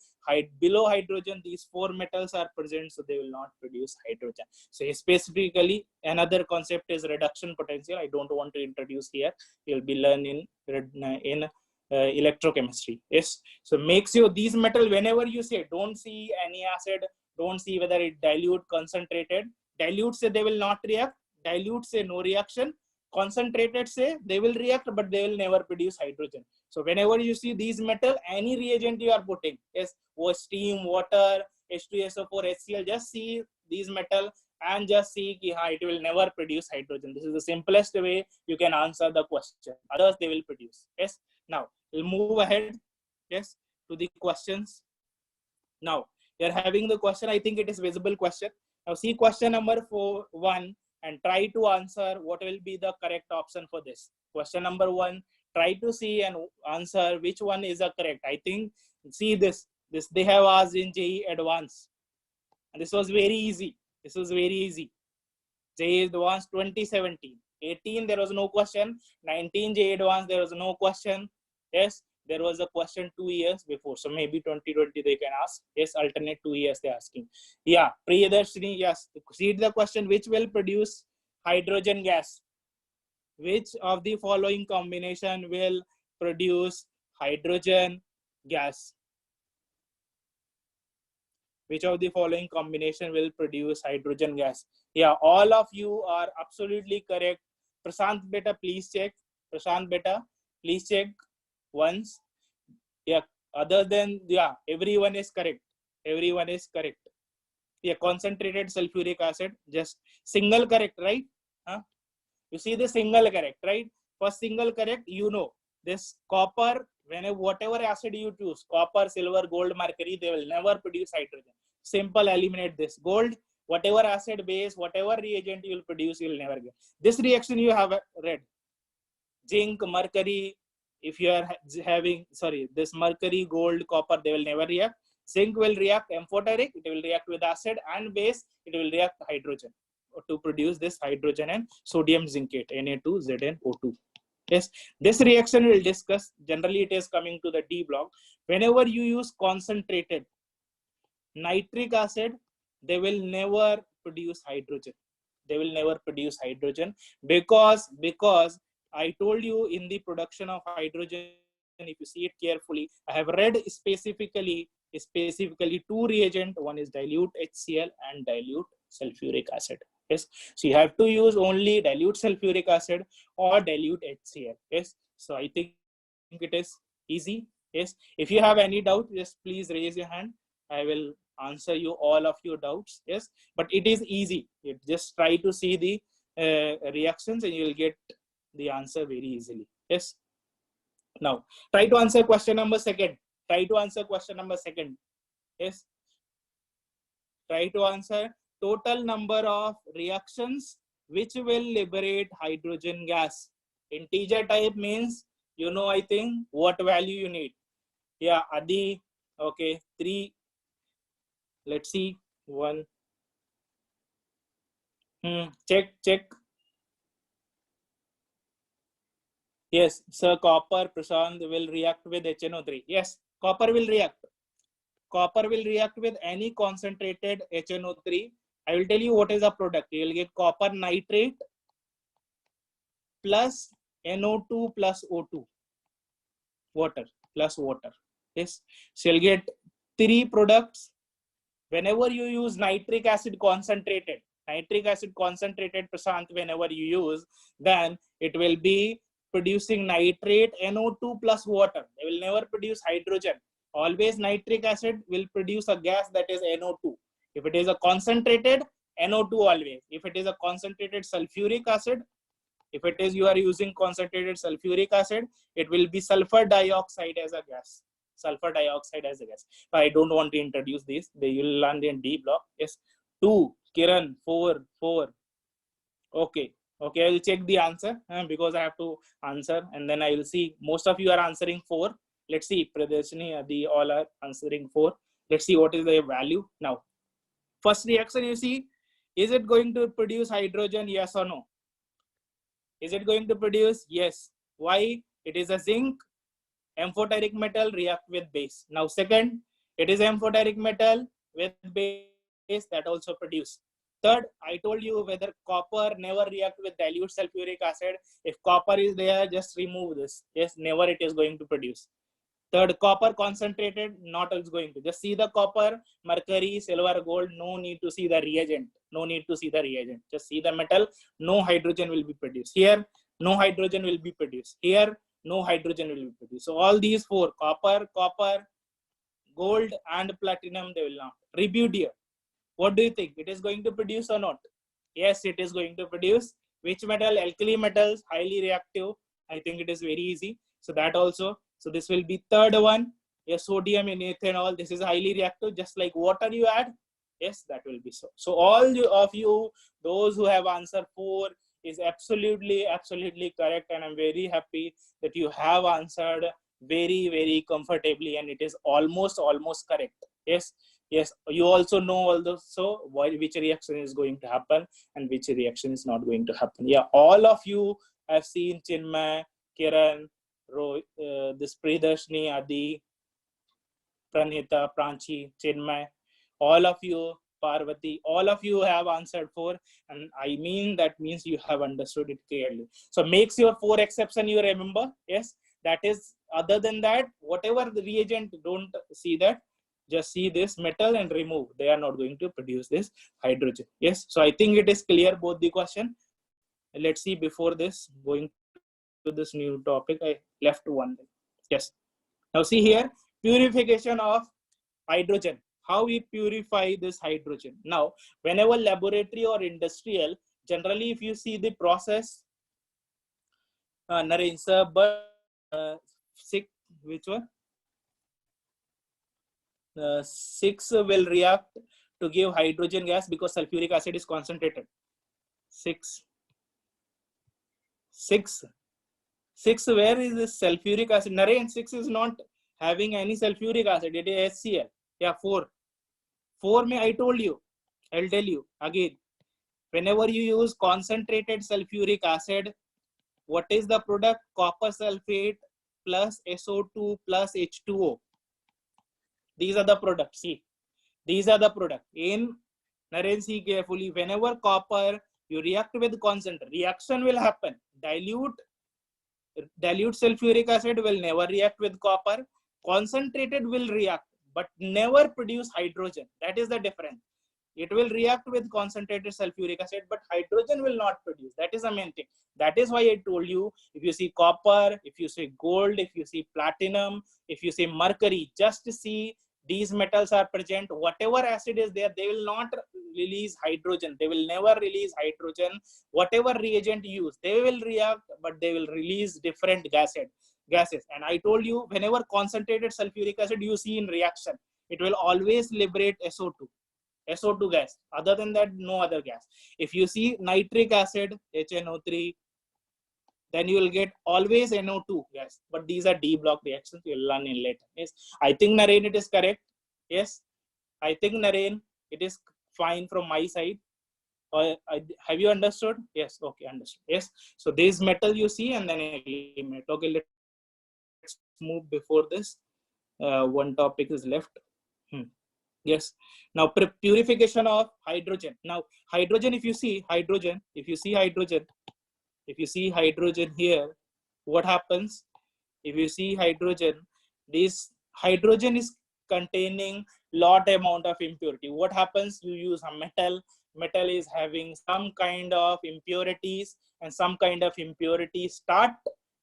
below hydrogen, these 4 metals are present, so they will not produce hydrogen. So specifically, another concept is reduction potential. I don't want to introduce here. You'll be learning in electrochemistry. Yes. So make sure these metal, whenever you say, don't see any acid, don't see whether it dilute, concentrated. Dilute say they will not react. Dilute say no reaction. Concentrated say they will react, but they will never produce hydrogen. So whenever you see these metal, any reagent you are putting, yes, or steam, water, H2SO4, HCl, just see these metal and just see it will never produce hydrogen. This is the simplest way you can answer the question. Others they will produce. Yes. Now we'll move ahead, yes, to the questions. Now you're having the question. I think it is visible question. Now see question number 1 and try to answer what will be the correct option for this. Question number 1. Try to see and answer which one is the correct. I think see this they have asked in JEE Advanced, and this was very easy. This was very easy. JEE Advanced 2017. 18 there was no question. 19 JEE Advanced there was no question. Yes, there was a question 2 years before, so maybe 2020 they can ask. Yes, alternate 2 years they're asking. Yeah, Priyadarshini, yes, read the question. Which will produce hydrogen gas? Which of the following combination will produce hydrogen gas? Which of the following combination will produce hydrogen gas? Yeah, all of you are absolutely correct. Prashant beta, please check. Prashant beta, please check once. Yeah, other than, yeah, everyone is correct. Everyone is correct. Yeah, concentrated sulfuric acid, just single correct, right? Huh? You see the single correct, right? For single correct, you know, this copper, whenever whatever acid you choose, copper, silver, gold, mercury, they will never produce hydrogen. Simple, eliminate this. Gold, whatever acid base, whatever reagent you will produce, you will never get. This reaction you have read. Zinc, mercury, if you are having, sorry, this mercury, gold, copper, they will never react. Zinc will react amphoteric, it will react with acid, and base, it will react hydrogen to produce this hydrogen and sodium zincate, Na2ZnO2. Yes, this reaction we'll discuss. Generally, it is coming to the D block. Whenever you use concentrated nitric acid, they will never produce hydrogen. They will never produce hydrogen because I told you in the production of hydrogen, if you see it carefully, I have read specifically 2 reagent. One is dilute HCl and dilute sulfuric acid. Yes, so you have to use only dilute sulfuric acid or dilute HCl. Yes, so I think it is easy. Yes, if you have any doubt, just please raise your hand. I will answer you all of your doubts. Yes, but it is easy. You just try to see the reactions and you will get the answer very easily. Yes. Now try to answer question number 2. Try to answer question number 2. Yes. Try to answer total number of reactions which will liberate hydrogen gas. Integer type means, you know, I think what value you need. Yeah, Adi. Okay, 3. Let's see. 1. Check. Yes, sir, copper, Prashant, will react with HNO3. Yes, copper will react. Copper will react with any concentrated HNO3. I will tell you what is the product. You will get copper nitrate plus NO2 plus O2. Water plus water. Yes, so you'll get 3 products. Whenever you use nitric acid concentrated, Prashant, whenever you use, then it will be producing nitrate, NO2 plus water. They will never produce hydrogen. Always nitric acid will produce a gas that is NO2. If it is a concentrated, NO2 always. If it is a concentrated sulfuric acid, if it is you are using concentrated sulfuric acid, it will be sulfur dioxide as a gas. Sulfur dioxide as a gas. I don't want to introduce this. They will learn in D block. Yes. 2. Kiran, 4. Okay. Okay, I will check the answer because I have to answer and then I will see. Most of you are answering 4. Let's see. Pradarshini, the all are answering 4. Let's see what is the value. Now, first reaction you see, is it going to produce hydrogen? Yes or no? Is it going to produce? Yes. Why? It is a zinc amphoteric metal react with base. Now, second, it is amphoteric metal with base that also produce. Third, I told you whether copper never react with dilute sulfuric acid. If copper is there, just remove this. Yes, never it is going to produce. Third, copper concentrated, not is going to. Just see the copper, mercury, silver, gold. No need to see the reagent. No need to see the reagent. Just see the metal. No hydrogen will be produced. Here, no hydrogen will be produced. Here, no hydrogen will be produced. So all these 4, copper, gold, and platinum, they will not. Reviewed here. What do you think? It is going to produce or not? Yes, it is going to produce. Which metal? Alkali metals, highly reactive. I think it is very easy. So that also. So this will be third one. Yes, sodium in ethanol. This is highly reactive, just like water you add. Yes, that will be so. So all of you, those who have answer 4 is absolutely correct, and I'm very happy that you have answered very comfortably, and it is almost correct. Yes, you also know also which reaction is going to happen and which reaction is not going to happen. Yeah, all of you have seen Chinmay, Kiran, this Priyadarshini, Adi, Pranhita, Pranchi, Chinmay, all of you, Parvati, all of you have answered 4, and I mean that means you have understood it clearly. So makes your 4 exception you remember. Yes, that is, other than that, whatever the reagent, don't see that, just see this metal and remove. They are not going to produce this hydrogen. Yes, so I think it is clear both the question. Let's see, before this, going to this new topic, I left one. Yes, now see here, purification of hydrogen. How we purify this hydrogen? Now, whenever laboratory or industrial, generally if you see the process, Naren sir, but 6, which one? 6 will react to give hydrogen gas because sulfuric acid is concentrated. 6, where is this sulfuric acid? Naren, 6 is not having any sulfuric acid, it is HCl. Yeah, 4 may I told you, I'll tell you again. Whenever you use concentrated sulfuric acid, what is the product? Copper sulfate plus SO2 plus H2O. These are the products. See, these are the products. In Naren, see carefully. Whenever copper, you react with concentrate, reaction will happen. Dilute sulfuric acid will never react with copper. Concentrated will react, but never produce hydrogen. That is the difference. It will react with concentrated sulfuric acid, but hydrogen will not produce. That is the main thing. That is why I told you, if you see copper, if you see gold, if you see platinum, if you see mercury, just see these metals are present. Whatever acid is there, they will not release hydrogen. They will never release hydrogen. Whatever reagent you use, they will react, but they will release different gases. And I told you, whenever concentrated sulfuric acid you see in reaction, it will always liberate SO2 gas. Other than that, no other gas. If you see nitric acid, HNO3, then you will get always NO2 gas. But these are D block reactions. You will learn in later. Yes, I think Naren, it is correct. Yes, I think Naren, it is fine from my side. Have you understood? Yes, okay, understood. Yes, so this metal you see, and then element. Okay, let's move before this. One topic is left. Yes. Now purification of hydrogen. Now hydrogen, if you see hydrogen here, what happens? If you see hydrogen, this hydrogen is containing lot amount of impurity. What happens? You use a metal. Metal is having some kind of impurities, and some kind of impurities start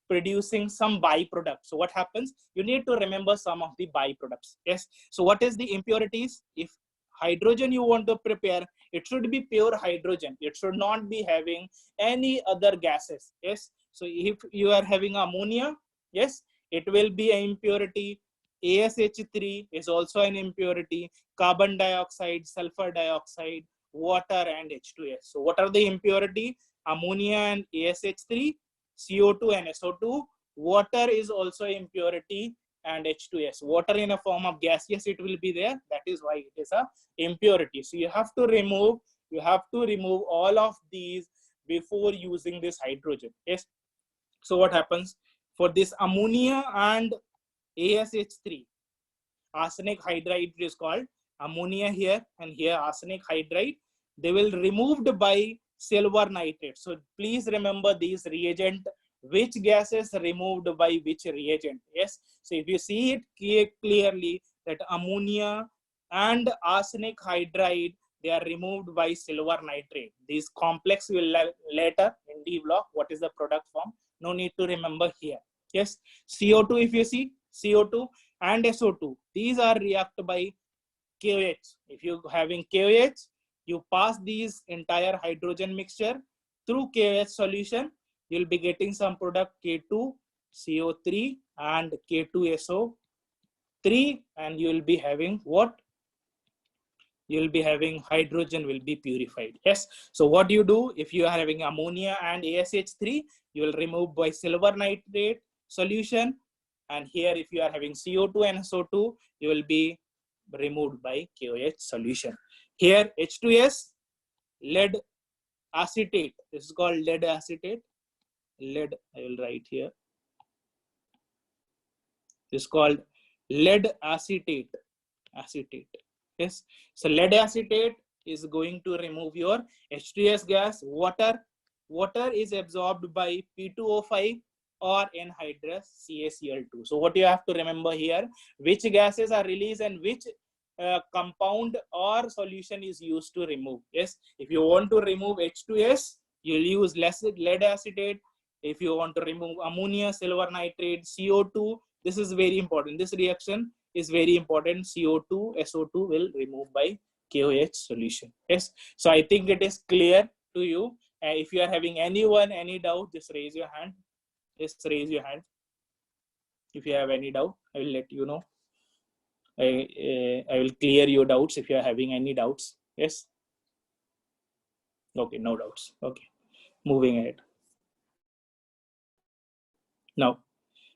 producing some byproducts. So what happens? You need to remember some of the byproducts. Yes. So what is the impurities? If hydrogen you want to prepare, it should be pure hydrogen. It should not be having any other gases. Yes. So if you are having ammonia, yes, it will be an impurity. ASH3 is also an impurity. Carbon dioxide, sulfur dioxide, water, and H2S. So what are the impurity? Ammonia and ASH3, CO2 and SO2. Water is also impurity, and H2S. Water in a form of gas, yes, it will be there. That is why it is a impurity. So you have to remove all of these before using this hydrogen. Yes. So what happens? For this ammonia and ASH3, arsenic hydride is called. Ammonia here and here arsenic hydride. They will removed by silver nitrate. So please remember these reagent, which gases removed by which reagent. Yes. So if you see it clearly, that ammonia and arsenic hydride, they are removed by silver nitrate. These complex will later in D block. What is the product form? No need to remember here. Yes. CO2, if you see CO2 and SO2, these are react by KOH. If you having KOH, you pass these entire hydrogen mixture through KOH solution, you'll be getting some product K2, CO3 and K2SO3, and you will be having what? You will be having hydrogen will be purified. Yes. So what do you do if you are having ammonia and ASH3? You will remove by silver nitrate solution. And here, if you are having CO2 and SO2, you will be removed by KOH solution. Here, H2S, lead acetate. This is called lead acetate. Lead, I will write here. This is called lead acetate. Acetate. Yes. So lead acetate is going to remove your H2S gas. Water is absorbed by P2O5 or anhydrous CaCl2. So what you have to remember here, which gases are released and which compound or solution is used to remove. Yes, if you want to remove H2S, you'll use lead acetate. If you want to remove ammonia, silver nitrate, CO2, this is very important. This reaction is very important. CO2, SO2 will remove by KOH solution. Yes, so I think it is clear to you. If you are having any doubt, just raise your hand. Just raise your hand. If you have any doubt, I will let you know. I will clear your doubts if you are having any doubts. Yes. Okay, no doubts. Okay, moving ahead. Now,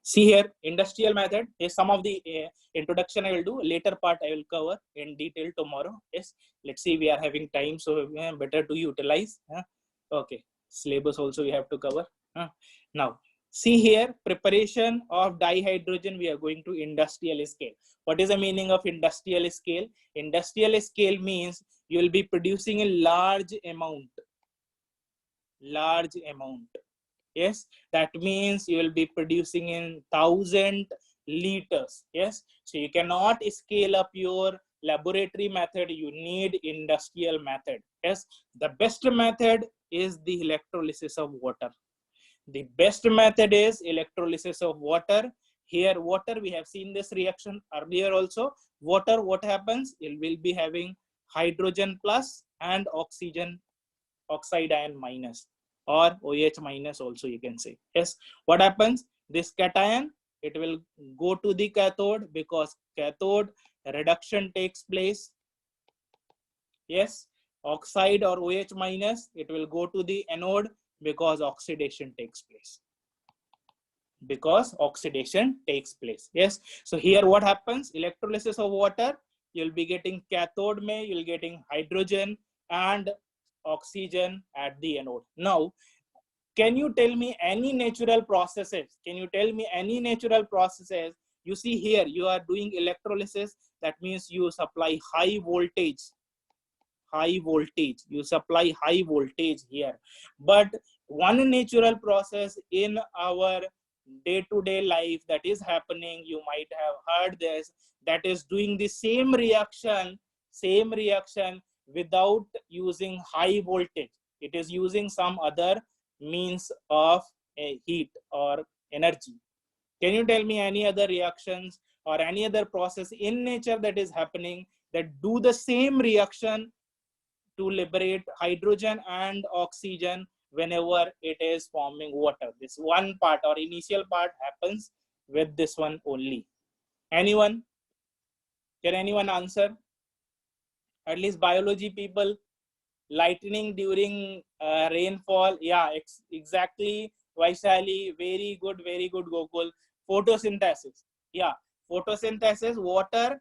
see here, industrial method is some of the introduction I will do. Later part I will cover in detail tomorrow. Yes, let's see, we are having time, so better to utilize. Okay, syllabus also we have to cover. Now, see here, preparation of dihydrogen, we are going to industrial scale. What is the meaning of industrial scale? Industrial scale means you will be producing a large amount. Large amount. Yes, that means you will be producing in 1,000 liters. Yes, so you cannot scale up your laboratory method. You need industrial method. Yes, the best method is the electrolysis of water. The best method is electrolysis of water. Here, water, we have seen this reaction earlier also. Water, what happens? It will be having hydrogen plus and oxygen, oxide ion minus, or OH minus also you can say. Yes, what happens? This cation, it will go to the cathode because cathode reduction takes place. Yes, oxide or OH minus, it will go to the anode because oxidation takes place. Because oxidation takes place. Yes, so here what happens? Electrolysis of water, you'll be getting cathode may, you'll getting hydrogen and oxygen at the anode. Now, can you tell me any natural processes? Can you tell me any natural processes? You see here, you are doing electrolysis. That means you supply high voltage. High voltage. You supply high voltage here. But one natural process in our day-to-day life that is happening, you might have heard this, that is doing the same reaction without using high voltage. It is using some other means of heat or energy. Can you tell me any other reactions or any other process in nature that is happening that do the same reaction to liberate hydrogen and oxygen whenever it is forming water? This one part or initial part happens with this one only. Anyone? Can anyone answer? At least biology people. Lightning during rainfall. Yeah, exactly. Vaishali, very good, Gokul. Photosynthesis. Yeah, photosynthesis, water,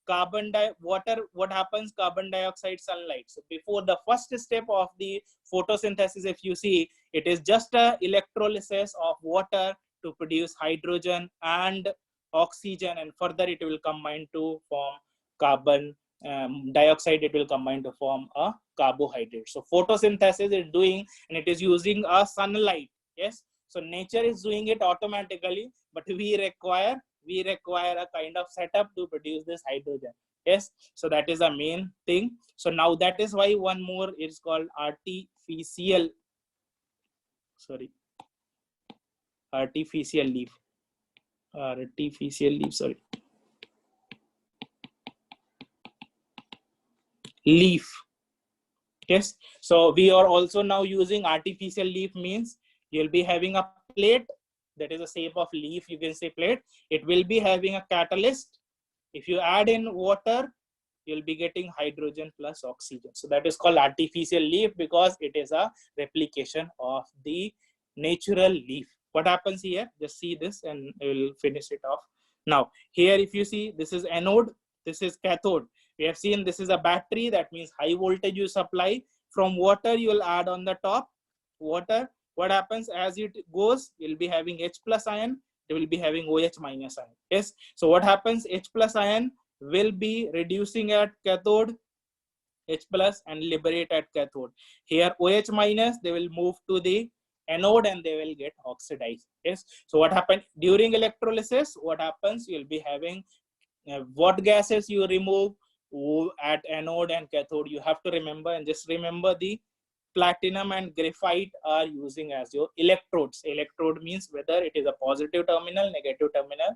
what happens? Carbon dioxide, sunlight. So before the first step of the photosynthesis, if you see, it is just a electrolysis of water to produce hydrogen and oxygen, and further it will combine to form carbon dioxide. It will combine to form a carbohydrate. So photosynthesis is doing, and it is using a sunlight. Yes, so nature is doing it automatically, but we require a kind of setup to produce this hydrogen. Yes, so that is the main thing. So now that is why one more is called artificial leaf. Leaf. Yes, so we are also now using artificial leaf, means you'll be having a plate that is a shape of leaf, you can say plate, it will be having a catalyst. If you add in water, you'll be getting hydrogen plus oxygen. So that is called artificial leaf because it is a replication of the natural leaf. What happens here? Just see this and we'll finish it off. Now, here if you see, this is anode, this is cathode. We have seen this is a battery, that means high voltage you supply. From water, you will add on the top water. What happens as it goes, you'll be having H plus ion, they will be having OH minus ion. Yes. So what happens? H plus ion will be reducing at cathode, H plus, and liberate at cathode. Here OH minus, they will move to the anode and they will get oxidized. Yes. So what happens during electrolysis? What happens? You'll be having what gases you remove at anode and cathode. You have to remember, and just remember the platinum and graphite are using as your electrodes. Electrode means whether it is a positive terminal, negative terminal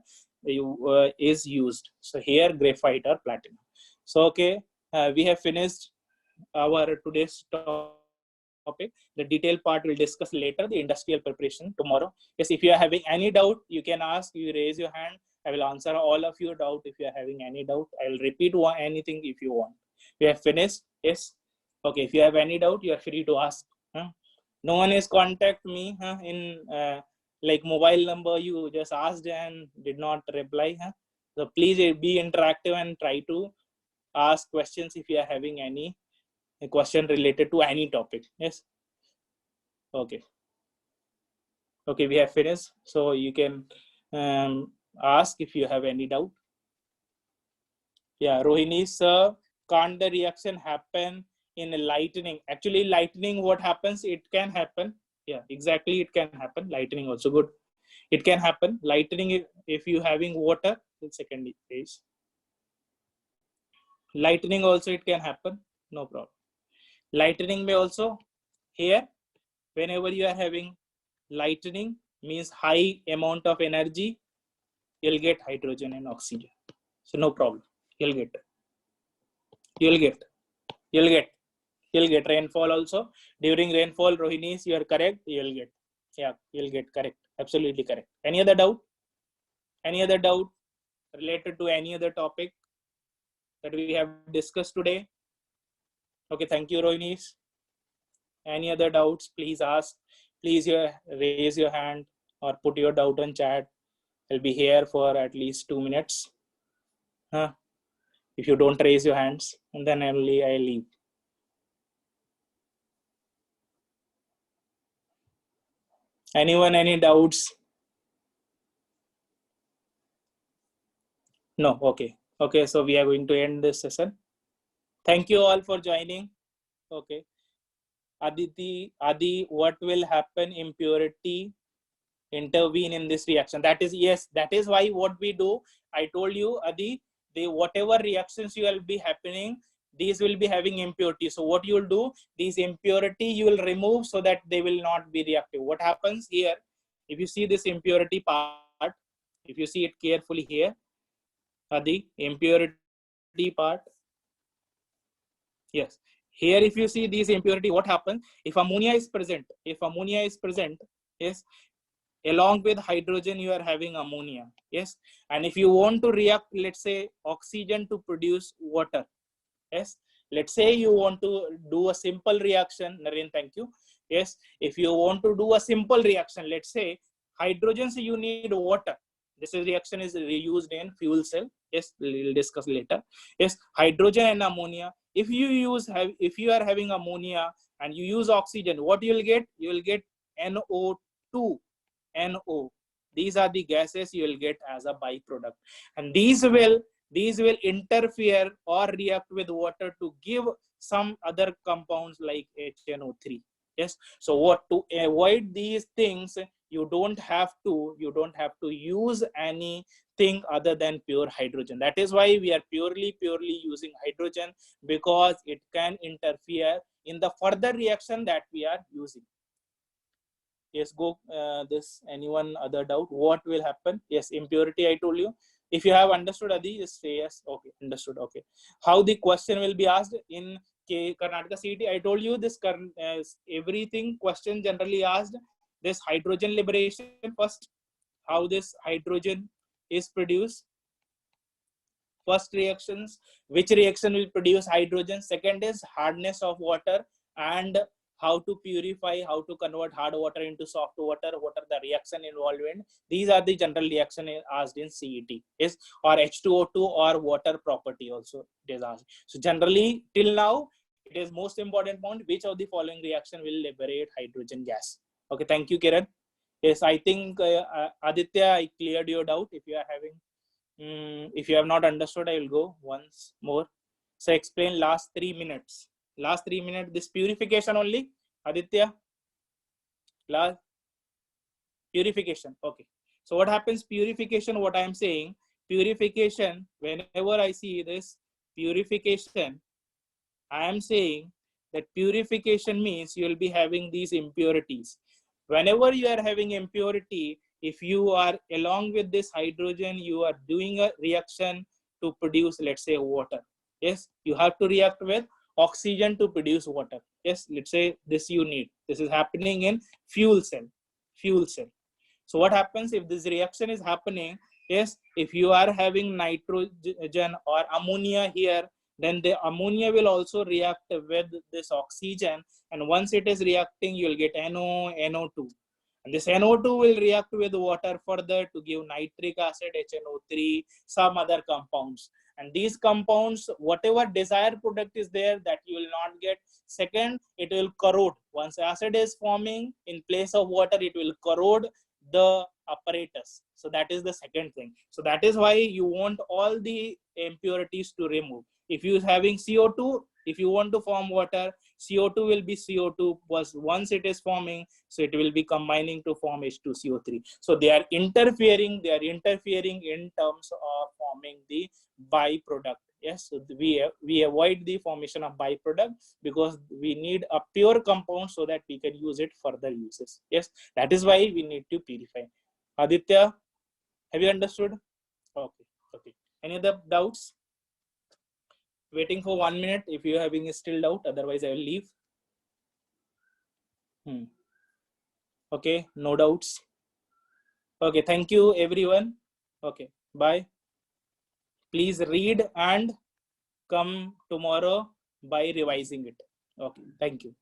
is used. So here graphite or platinum. So okay, we have finished our today's topic. The detailed part we'll discuss later, the industrial preparation tomorrow. Yes, if you are having any doubt, you can ask, you raise your hand. I will answer all of your doubt. If you are having any doubt, I will repeat anything if you want. We have finished. Yes. Okay, if you have any doubt, you are free to ask. No one has contact me in like mobile number you just asked and did not reply. So please be interactive and try to ask questions if you are having any question related to any topic. Yes. Okay. Okay, we have finished. So you can ask if you have any doubt. Yeah, Rohini sir, can't the reaction happen in lightning? Actually, lightning, what happens? It can happen. Yeah, exactly. It can happen. Lightning also good. It can happen. Lightning, if you having water, the second page. Lightning also it can happen. No problem. Lightning may also here, whenever you are having lightning, means high amount of energy, you'll get hydrogen and oxygen. So no problem. You'll get rainfall also. During rainfall, Rohinis, you are correct. You'll get, yeah, you'll get correct. Absolutely correct. Any other doubt? Any other doubt related to any other topic that we have discussed today? Okay, thank you, Rohinis. Any other doubts? Please ask. Please raise your hand or put your doubt on chat. I'll be here for at least 2 minutes. If you don't raise your hands, and then only I leave. Anyone, any doubts? No, okay. Okay, so we are going to end this session. Thank you all for joining. Okay. Adi, what will happen? Impurity intervene in this reaction. That is, yes, that is why what we do, I told you, Adi, whatever reactions you will be happening, these will be having impurity. So what you will do, these impurity you will remove so that they will not be reactive. What happens here, if you see this impurity part, if you see it carefully here, Adi, impurity part, yes, here if you see these impurity, what happens if ammonia is present? If ammonia is present, yes, along with hydrogen you are having ammonia. Yes, and if you want to react, let's say oxygen to produce water. Yes, let's say you want to do a simple reaction. Naren, thank you. Yes, if you want to do a simple reaction, let's say hydrogen, so you need water. This reaction is used in fuel cell. Yes, we'll discuss later. Yes, hydrogen and ammonia. If you are having ammonia and you use oxygen, what you will get? You will get NO2. NO. These are the gases you will get as a byproduct, and these will interfere or react with water to give some other compounds like HNO3. Yes. So what to avoid these things, you don't have to use anything other than pure hydrogen. That is why we are purely using hydrogen, because it can interfere in the further reaction that we are using. Yes, go this, anyone other doubt? What will happen? Yes, impurity, I told you. If you have understood, Adi, just say yes. Okay, understood. Okay. How the question will be asked in Karnataka CET? I told you this everything question generally asked this hydrogen liberation first. how this hydrogen is produced. First reactions, which reaction will produce hydrogen. Second is hardness of water and how to purify, how to convert hard water into soft water, what are the reaction involved in. These are the general reaction asked in CET, is or H2O2 or water property also it is asked. So generally till now it is most important point, which of the following reaction will liberate hydrogen gas. Okay, thank you, Kiran. Yes, I think Aditya, I cleared your doubt. If you are having if you have not understood, I will go once more. So explain last 3 minutes. Last 3 minutes, this purification only, Aditya. Last purification. Okay. So what happens? Purification, what I am saying, purification, whenever I see this purification, I am saying that purification means you will be having these impurities. Whenever you are having impurity, if you are along with this hydrogen, you are doing a reaction to produce, let's say, water. Yes, you have to react with oxygen to produce water. Yes, let's say this you need. This is happening in fuel cell. Fuel cell. So what happens if this reaction is happening? Yes, if you are having nitrogen or ammonia here, then the ammonia will also react with this oxygen, and once it is reacting, you will get NO, NO2, and this NO2 will react with water further to give nitric acid, HNO3, some other compounds, and these compounds, whatever desired product is there, that you will not get. Second, it will corrode. Once acid is forming in place of water, it will corrode the apparatus. So that is the second thing. So that is why you want all the impurities to remove. If you having CO2, if you want to form water, CO2 will be CO2 plus once it is forming, so it will be combining to form H2CO3. So they are interfering in terms of forming the byproduct. Yes, so we avoid the formation of byproduct because we need a pure compound so that we can use it further uses. Yes, that is why we need to purify. Aditya, have you understood? Okay, okay. Any other doubts? Waiting for 1 minute if you are having still doubt, otherwise I will leave. Okay, no doubts. Okay, thank you everyone. Okay, bye. Please read and come tomorrow by revising it. Okay, thank you.